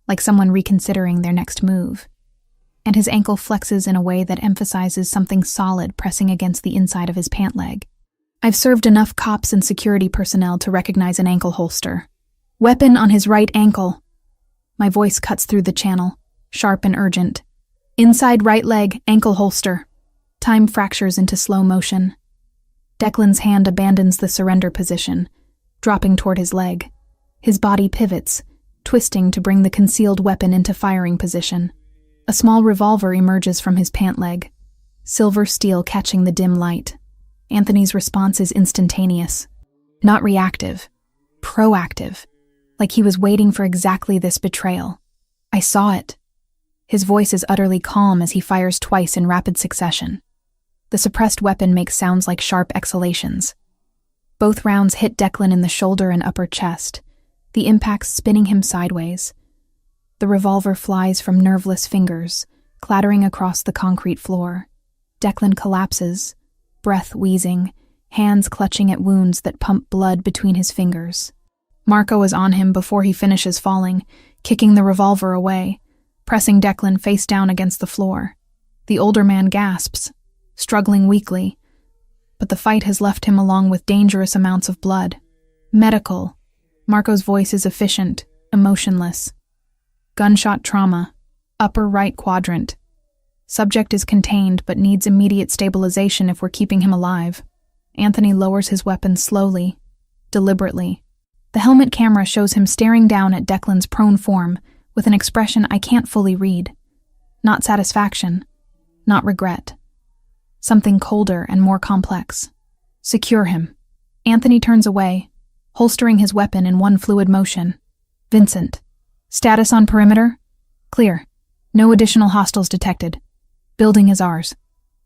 Speaker 1: like someone reconsidering their next move. And his ankle flexes in a way that emphasizes something solid pressing against the inside of his pant leg. I've served enough cops and security personnel to recognize an ankle holster. Weapon on his right ankle. My voice cuts through the channel, sharp and urgent. Inside right leg, ankle holster. Time fractures into slow motion. Declan's hand abandons the surrender position, dropping toward his leg. His body pivots, twisting to bring the concealed weapon into firing position. A small revolver emerges from his pant leg, silver steel catching the dim light. Anthony's response is instantaneous. Not reactive. Proactive. Like he was waiting for exactly this betrayal. I saw it. His voice is utterly calm as he fires twice in rapid succession. The suppressed weapon makes sounds like sharp exhalations. Both rounds hit Declan in the shoulder and upper chest, the impacts spinning him sideways. The revolver flies from nerveless fingers, clattering across the concrete floor. Declan collapses, breath wheezing, hands clutching at wounds that pump blood between his fingers. Marco is on him before he finishes falling, kicking the revolver away, pressing Declan face down against the floor. The older man gasps, struggling weakly, but the fight has left him along with dangerous amounts of blood. Medical. Marco's voice is efficient, emotionless. Gunshot trauma. Upper right quadrant. Subject is contained but needs immediate stabilization if we're keeping him alive. Anthony lowers his weapon slowly, deliberately. The helmet camera shows him staring down at Declan's prone form with an expression I can't fully read. Not satisfaction, not regret. Something colder and more complex. Secure him. Anthony turns away, holstering his weapon in one fluid motion. Vincent. Status on perimeter? Clear. No additional hostiles detected. Building is ours.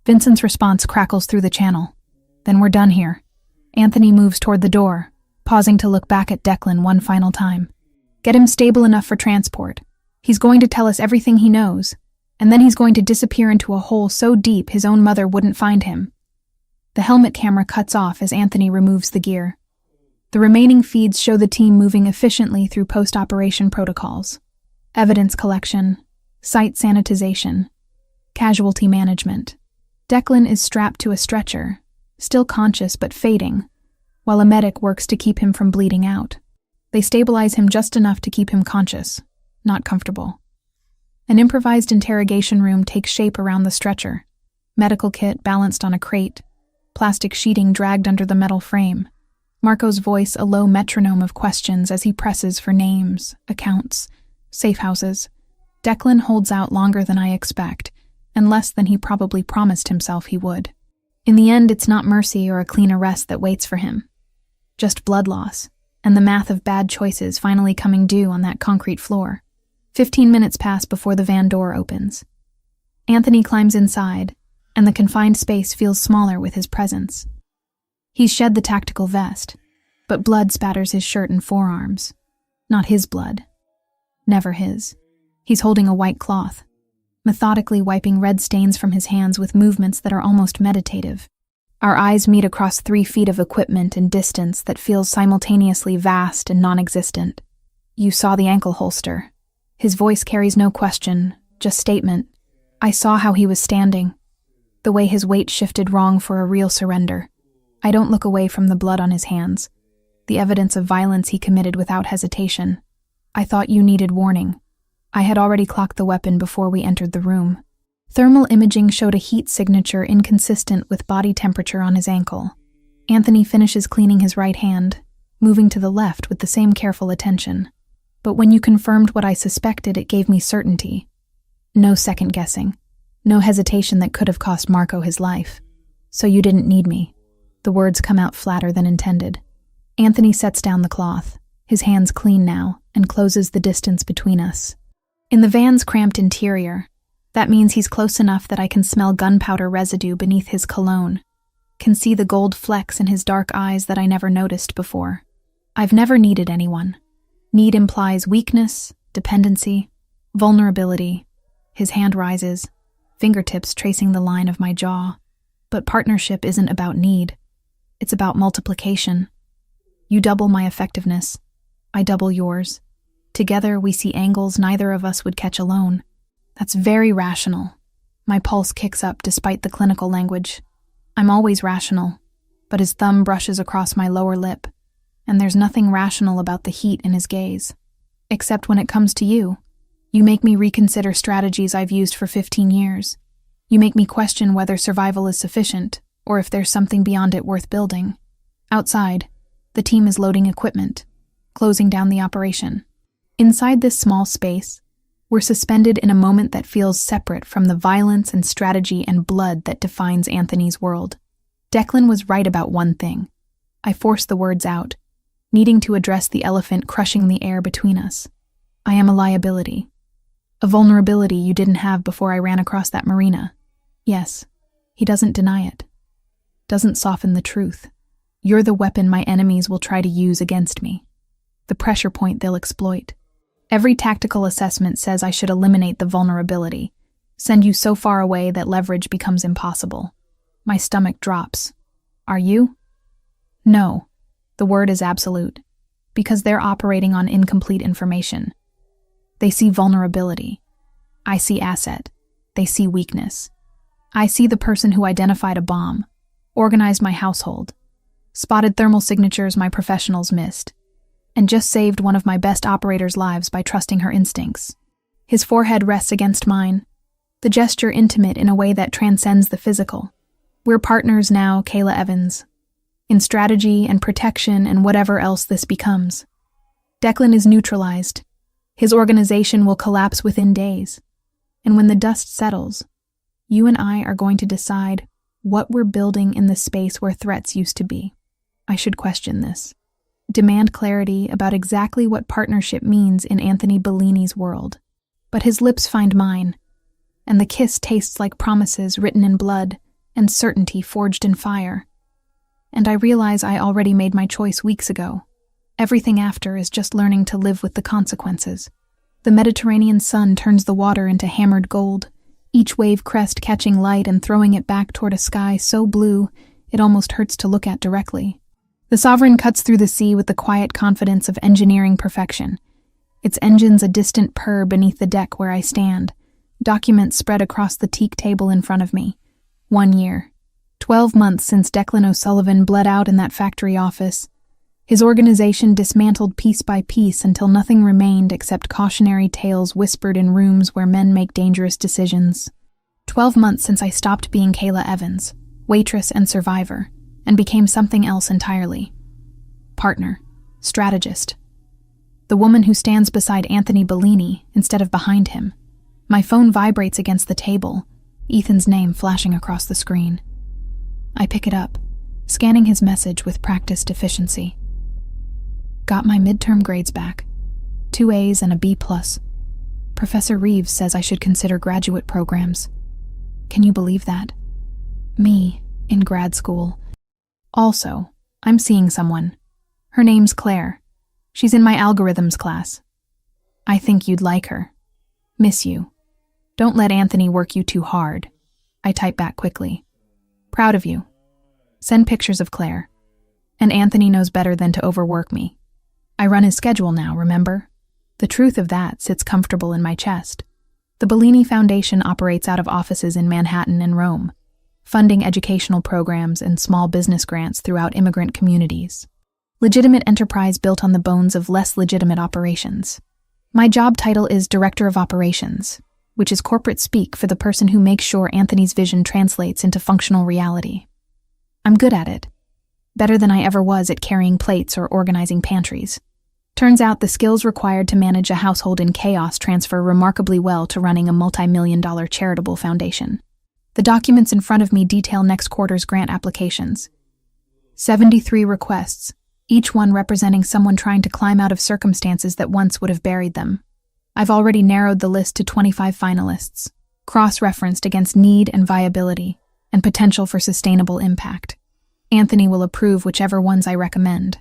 Speaker 1: Vincent's response crackles through the channel. Then we're done here. Anthony moves toward the door, pausing to look back at Declan one final time. Get him stable enough for transport. He's going to tell us everything he knows, and then he's going to disappear into a hole so deep his own mother wouldn't find him. The helmet camera cuts off as Anthony removes the gear. The remaining feeds show the team moving efficiently through post-operation protocols. Evidence collection, site sanitization, casualty management. Declan is strapped to a stretcher, still conscious but fading, while a medic works to keep him from bleeding out. They stabilize him just enough to keep him conscious, not comfortable. An improvised interrogation room takes shape around the stretcher. Medical kit balanced on a crate, plastic sheeting dragged under the metal frame. Marco's voice a low metronome of questions as he presses for names, accounts, safe houses. Declan holds out longer than I expect, and less than he probably promised himself he would. In the end, it's not mercy or a clean arrest that waits for him. Just blood loss, and the math of bad choices finally coming due on that concrete floor. 15 minutes pass before the van door opens. Anthony climbs inside, and the confined space feels smaller with his presence. He's shed the tactical vest, but blood spatters his shirt and forearms. Not his blood. Never his. He's holding a white cloth, methodically wiping red stains from his hands with movements that are almost meditative. Our eyes meet across 3 feet of equipment and distance that feels simultaneously vast and non-existent. You saw the ankle holster. His voice carries no question, just statement. I saw how he was standing, the way his weight shifted wrong for a real surrender. I don't look away from the blood on his hands, the evidence of violence he committed without hesitation. I thought you needed warning. I had already clocked the weapon before we entered the room. Thermal imaging showed a heat signature inconsistent with body temperature on his ankle. Anthony finishes cleaning his right hand, moving to the left with the same careful attention. But when you confirmed what I suspected, it gave me certainty. No second guessing. No hesitation that could have cost Marco his life. So you didn't need me. The words come out flatter than intended. Anthony sets down the cloth, his hands clean now, and closes the distance between us. In the van's cramped interior, that means he's close enough that I can smell gunpowder residue beneath his cologne, can see the gold flecks in his dark eyes that I never noticed before. I've never needed anyone. Need implies weakness, dependency, vulnerability. His hand rises, fingertips tracing the line of my jaw. But partnership isn't about need. It's about multiplication. You double my effectiveness. I double yours. Together we see angles neither of us would catch alone. That's very rational. My pulse kicks up despite the clinical language. I'm always rational, but his thumb brushes across my lower lip, and there's nothing rational about the heat in his gaze. Except when it comes to you. You make me reconsider strategies I've used for 15 years. You make me question whether survival is sufficient, or if there's something beyond it worth building. Outside, the team is loading equipment, closing down the operation. Inside this small space, we're suspended in a moment that feels separate from the violence and strategy and blood that defines Anthony's world. Declan was right about one thing. I forced the words out, needing to address the elephant crushing the air between us. I am a liability. A vulnerability you didn't have before I ran across that marina. Yes, he doesn't deny it. Doesn't soften the truth. You're the weapon my enemies will try to use against me. The pressure point they'll exploit. Every tactical assessment says I should eliminate the vulnerability, send you so far away that leverage becomes impossible. My stomach drops. Are you? No. The word is absolute. because they're operating on incomplete information. They see vulnerability. I see asset. They see weakness. I see the person who identified a bomb, organized my household, spotted thermal signatures my professionals missed, and just saved one of my best operators' lives by trusting her instincts. His forehead rests against mine, the gesture intimate in a way that transcends the physical. We're partners now, Kayla Evans, in strategy and protection and whatever else this becomes. Declan is neutralized. His organization will collapse within days. And when the dust settles, you and I are going to decide what we're building in the space where threats used to be. I should question this. Demand clarity about exactly what partnership means in Anthony Bellini's world. But his lips find mine, and the kiss tastes like promises written in blood and certainty forged in fire. And I realize I already made my choice weeks ago. Everything after is just learning to live with the consequences. The Mediterranean sun turns the water into hammered gold, each wave crest catching light and throwing it back toward a sky so blue it almost hurts to look at directly. The Sovereign cuts through the sea with the quiet confidence of engineering perfection. Its engines a distant purr beneath the deck where I stand, documents spread across the teak table in front of me. 1 year. 12 months since Declan O'Sullivan bled out in that factory office. His organization dismantled piece by piece until nothing remained except cautionary tales whispered in rooms where men make dangerous decisions. 12 months since I stopped being Kayla Evans, waitress and survivor, and became something else entirely. Partner, strategist. The woman who stands beside Anthony Bellini instead of behind him. My phone vibrates against the table, Ethan's name flashing across the screen. I pick it up, scanning his message with practiced efficiency. Got my midterm grades back. 2 A's and a B+. Professor Reeves says I should consider graduate programs. Can you believe that? Me, in grad school. Also, I'm seeing someone. Her name's Claire. She's in my algorithms class. I think you'd like her. Miss you. Don't let Anthony work you too hard. I type back quickly. Proud of you. Send pictures of Claire. And Anthony knows better than to overwork me. I run his schedule now, remember? The truth of that sits comfortable in my chest. The Bellini Foundation operates out of offices in Manhattan and Rome, funding educational programs and small business grants throughout immigrant communities. Legitimate enterprise built on the bones of less legitimate operations. My job title is Director of Operations, which is corporate speak for the person who makes sure Anthony's vision translates into functional reality. I'm good at it. Better than I ever was at carrying plates or organizing pantries. Turns out the skills required to manage a household in chaos transfer remarkably well to running a multi-million-dollar charitable foundation. The documents in front of me detail next quarter's grant applications. 73 requests, each one representing someone trying to climb out of circumstances that once would have buried them. I've already narrowed the list to 25 finalists, cross-referenced against need and viability, and potential for sustainable impact. Anthony will approve whichever ones I recommend.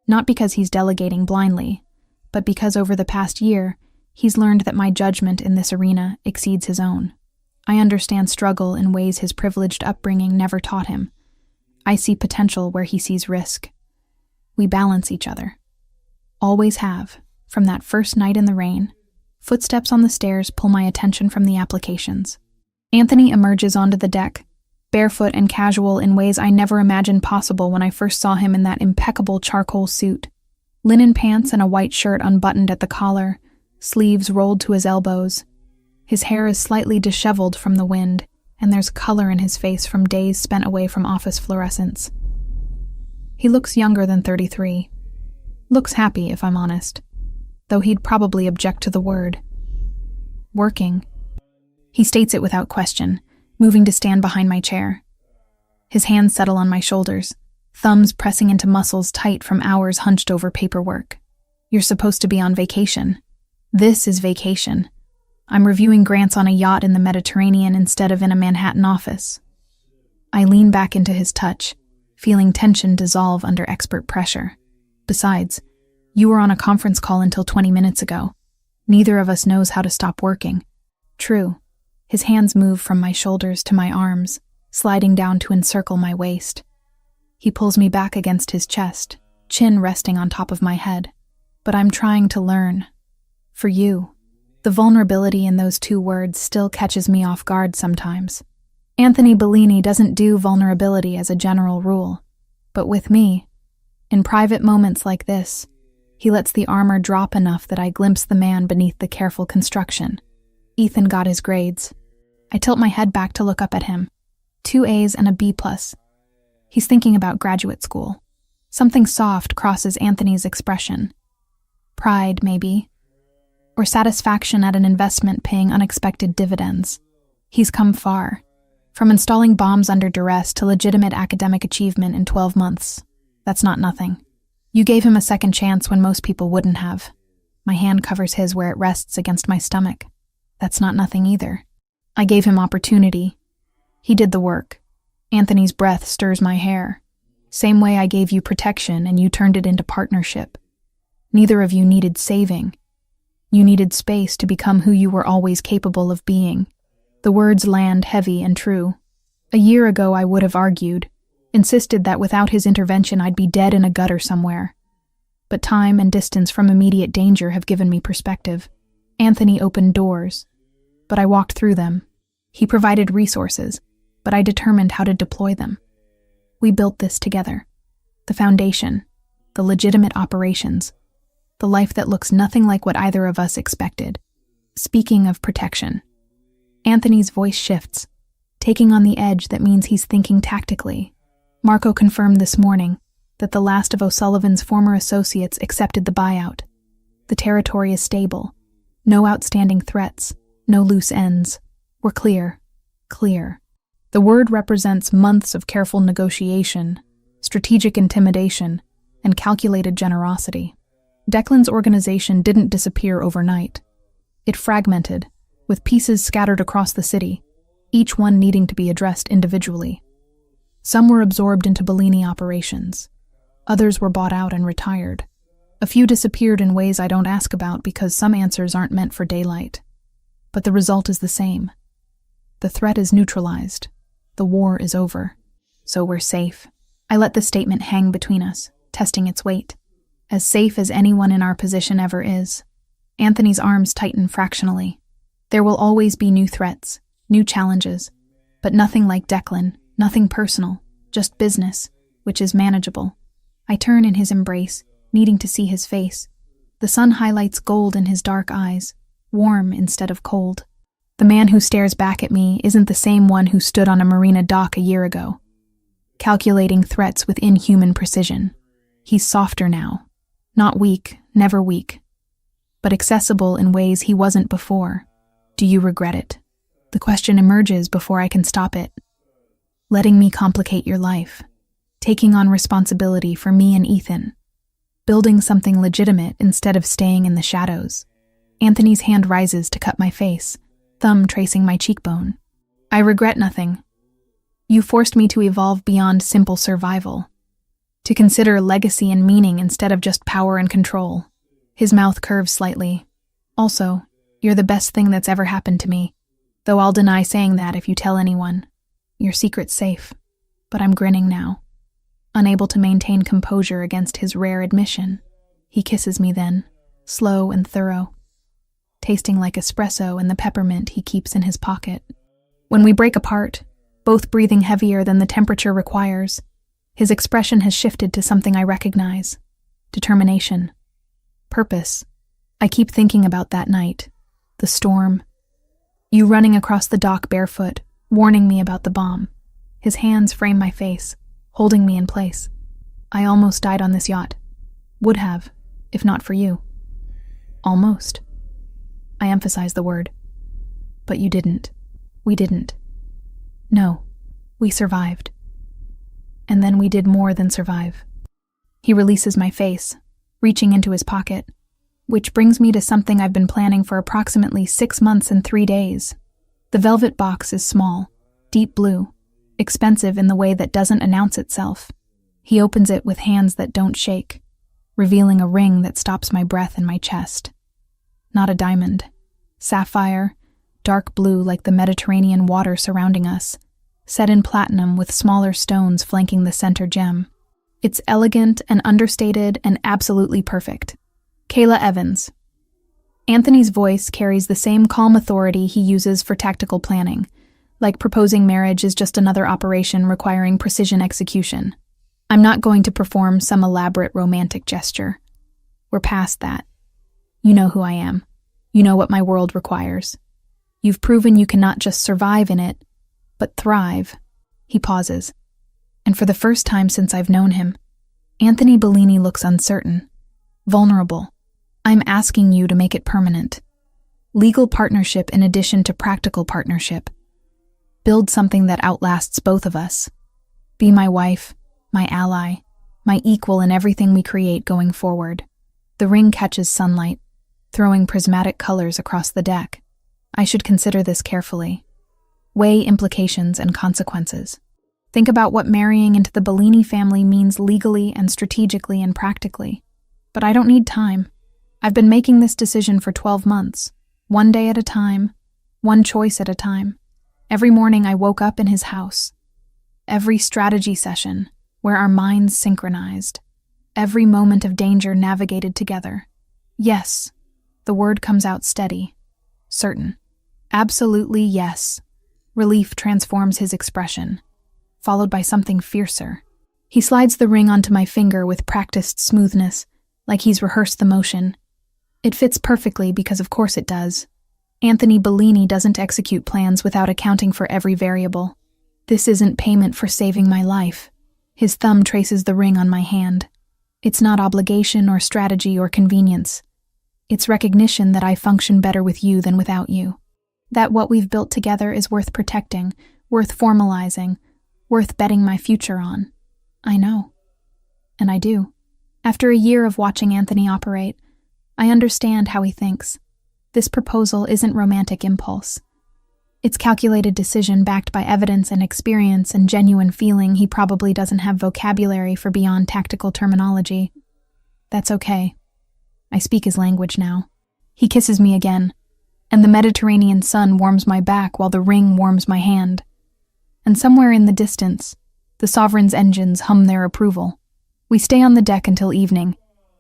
Speaker 1: Not because he's delegating blindly, but because over the past year, he's learned that my judgment in this arena exceeds his own. I understand struggle in ways his privileged upbringing never taught him. I see potential where he sees risk. We balance each other. Always have, from that first night in the rain. Footsteps on the stairs pull my attention from the applications. Anthony emerges onto the deck, barefoot and casual in ways I never imagined possible when I first saw him in that impeccable charcoal suit. Linen pants and a white shirt unbuttoned at the collar, sleeves rolled to his elbows. His hair is slightly disheveled from the wind, and there's color in his face from days spent away from office fluorescence. He looks younger than 33. Looks happy, if I'm honest, though he'd probably object to the word. Working. He states it without question, moving to stand behind my chair. His hands settle on my shoulders, thumbs pressing into muscles tight from hours hunched over paperwork. You're supposed to be on vacation. This is vacation. I'm reviewing grants on a yacht in the Mediterranean instead of in a Manhattan office. I lean back into his touch, feeling tension dissolve under expert pressure. Besides, you were on a conference call until 20 minutes ago. Neither of us knows how to stop working. True. His hands move from my shoulders to my arms, sliding down to encircle my waist. He pulls me back against his chest, chin resting on top of my head. But I'm trying to learn. For you. The vulnerability in those two words still catches me off guard sometimes. Anthony Bellini doesn't do vulnerability as a general rule. But with me, in private moments like this, he lets the armor drop enough that I glimpse the man beneath the careful construction. Ethan got his grades. I tilt my head back to look up at him. 2 A's and a B+. He's thinking about graduate school. Something soft crosses Anthony's expression. Pride, maybe. Or satisfaction at an investment paying unexpected dividends. He's come far. From installing bombs under duress to legitimate academic achievement in 12 months. That's not nothing. You gave him a second chance when most people wouldn't have. My hand covers his where it rests against my stomach. That's not nothing either. I gave him opportunity. He did the work. Anthony's breath stirs my hair. Same way I gave you protection and you turned it into partnership. Neither of you needed saving. You needed space to become who you were always capable of being. The words land heavy and true. A year ago I would have argued, insisted that without his intervention I'd be dead in a gutter somewhere. But time and distance from immediate danger have given me perspective. Anthony opened doors, but I walked through them. He provided resources, but I determined how to deploy them. We built this together. The foundation, the legitimate operations, the life that looks nothing like what either of us expected. Speaking of protection, Anthony's voice shifts, taking on the edge that means he's thinking tactically. Marco confirmed this morning that the last of O'Sullivan's former associates accepted the buyout. The territory is stable. No outstanding threats, no loose ends. We're clear. Clear. The word represents months of careful negotiation, strategic intimidation, and calculated generosity. Declan's organization didn't disappear overnight. It fragmented, with pieces scattered across the city, each one needing to be addressed individually. Some were absorbed into Bellini operations. Others were bought out and retired. A few disappeared in ways I don't ask about because some answers aren't meant for daylight. But the result is the same. The threat is neutralized. The war is over. So we're safe. I let the statement hang between us, testing its weight. As safe as anyone in our position ever is. Anthony's arms tighten fractionally. There will always be new threats, new challenges, but nothing like Declan, nothing personal, just business, which is manageable. I turn in his embrace, needing to see his face. The sun highlights gold in his dark eyes, warm instead of cold. The man who stares back at me isn't the same one who stood on a marina dock a year ago, calculating threats with inhuman precision. He's softer now. Not weak, never weak, but accessible in ways he wasn't before. Do you regret it? The question emerges before I can stop it. Letting me complicate your life. Taking on responsibility for me and Ethan. Building something legitimate instead of staying in the shadows. Anthony's hand rises to cut my face, thumb tracing my cheekbone. I regret nothing. You forced me to evolve beyond simple survival. To consider legacy and meaning instead of just power and control. His mouth curves slightly. Also, you're the best thing that's ever happened to me, though I'll deny saying that if you tell anyone. Your secret's safe, but I'm grinning now, unable to maintain composure against his rare admission. He kisses me then, slow and thorough, tasting like espresso and the peppermint he keeps in his pocket. When we break apart, both breathing heavier than the temperature requires, his expression has shifted to something I recognize. Determination. Purpose. I keep thinking about that night. The storm. You running across the dock barefoot, warning me about the bomb. His hands frame my face, holding me in place. I almost died on this yacht. Would have, if not for you. Almost. I emphasize the word. But you didn't. We didn't. No, we survived. And then we did more than survive. He releases my face, reaching into his pocket, which brings me to something I've been planning for approximately 6 months and 3 days. The velvet box is small, deep blue, expensive in the way that doesn't announce itself. He opens it with hands that don't shake, revealing a ring that stops my breath in my chest. Not a diamond. Sapphire, dark blue like the Mediterranean water surrounding us, set in platinum with smaller stones flanking the center gem. It's elegant and understated and absolutely perfect. Kayla Evans. Anthony's voice carries the same calm authority he uses for tactical planning, like proposing marriage is just another operation requiring precision execution. I'm not going to perform some elaborate romantic gesture. We're past that. You know who I am. You know what my world requires. You've proven you can not just survive in it, but thrive. He pauses. And for the first time since I've known him, Anthony Bellini looks uncertain, vulnerable. I'm asking you to make it permanent. Legal partnership in addition to practical partnership. Build something that outlasts both of us. Be my wife, my ally, my equal in everything we create going forward. The ring catches sunlight, throwing prismatic colors across the deck. I should consider this carefully. Weigh implications and consequences. Think about what marrying into the Bellini family means legally and strategically and practically. But I don't need time. I've been making this decision for 12 months, one day at a time, one choice at a time. Every morning I woke up in his house. Every strategy session, where our minds synchronized. Every moment of danger navigated together. Yes, the word comes out steady. Certain. Absolutely yes. Relief transforms his expression, followed by something fiercer. He slides the ring onto my finger with practiced smoothness, like he's rehearsed the motion. It fits perfectly because of course it does. Anthony Bellini doesn't execute plans without accounting for every variable. This isn't payment for saving my life. His thumb traces the ring on my hand. It's not obligation or strategy or convenience. It's recognition that I function better with you than without you. That what we've built together is worth protecting, worth formalizing, worth betting my future on. I know. And I do. After a year of watching Anthony operate, I understand how he thinks. This proposal isn't romantic impulse. It's calculated decision backed by evidence and experience and genuine feeling. He probably doesn't have vocabulary for beyond tactical terminology. That's okay. I speak his language now. He kisses me again, and the Mediterranean sun warms my back while the ring warms my hand. And somewhere in the distance, the Sovereign's engines hum their approval. We stay on the deck until evening,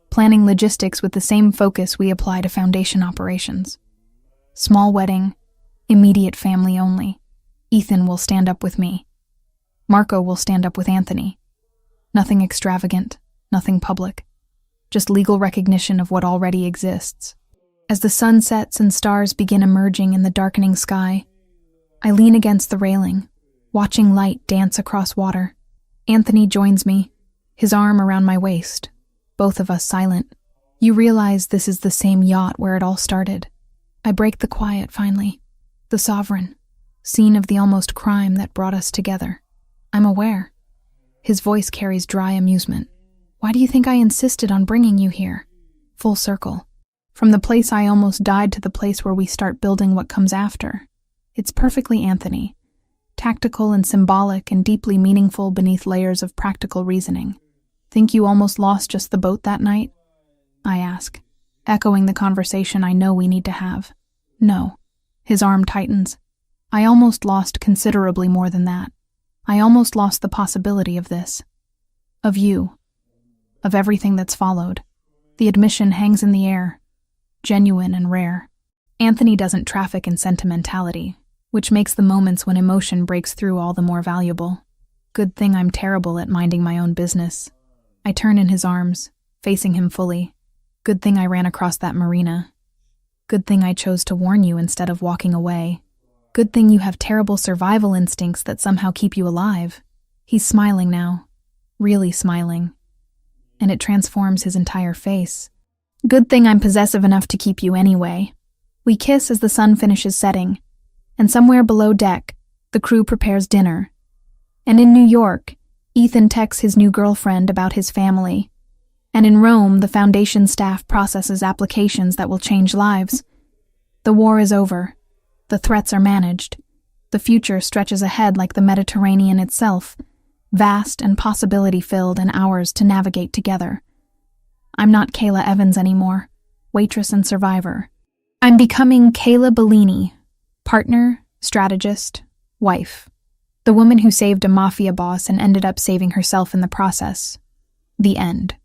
Speaker 1: planning logistics with the same focus we apply to foundation operations. Small wedding, immediate family only. Ethan will stand up with me. Marco will stand up with Anthony. Nothing extravagant, nothing public. Just legal recognition of what already exists. As the sun sets and stars begin emerging in the darkening sky, I lean against the railing, watching light dance across water. Anthony joins me, his arm around my waist, both of us silent. You realize this is the same yacht where it all started. I break the quiet finally. The Sovereign, scene of the almost crime that brought us together. I'm aware. His voice carries dry amusement. Why do you think I insisted on bringing you here? Full circle. From the place I almost died to the place where we start building what comes after. It's perfectly Anthony. Tactical and symbolic and deeply meaningful beneath layers of practical reasoning. Think you almost lost just the boat that night? I ask, echoing the conversation I know we need to have. No. His arm tightens. I almost lost considerably more than that. I almost lost the possibility of this. Of you. Of everything that's followed. The admission hangs in the air. Genuine and rare. Anthony doesn't traffic in sentimentality, which makes the moments when emotion breaks through all the more valuable. Good thing I'm terrible at minding my own business. I turn in his arms, facing him fully. Good thing I ran across that marina. Good thing I chose to warn you instead of walking away. Good thing you have terrible survival instincts that somehow keep you alive. He's smiling now. Really smiling. And it transforms his entire face. Good thing I'm possessive enough to keep you anyway. We kiss as the sun finishes setting, and somewhere below deck, the crew prepares dinner. And in New York, Ethan texts his new girlfriend about his family. And in Rome, the foundation staff processes applications that will change lives. The war is over. The threats are managed. The future stretches ahead like the Mediterranean itself, vast and possibility-filled and ours to navigate together. I'm not Kayla Evans anymore, waitress and survivor. I'm becoming Kayla Bellini, partner, strategist, wife. The woman who saved a mafia boss and ended up saving herself in the process. The end.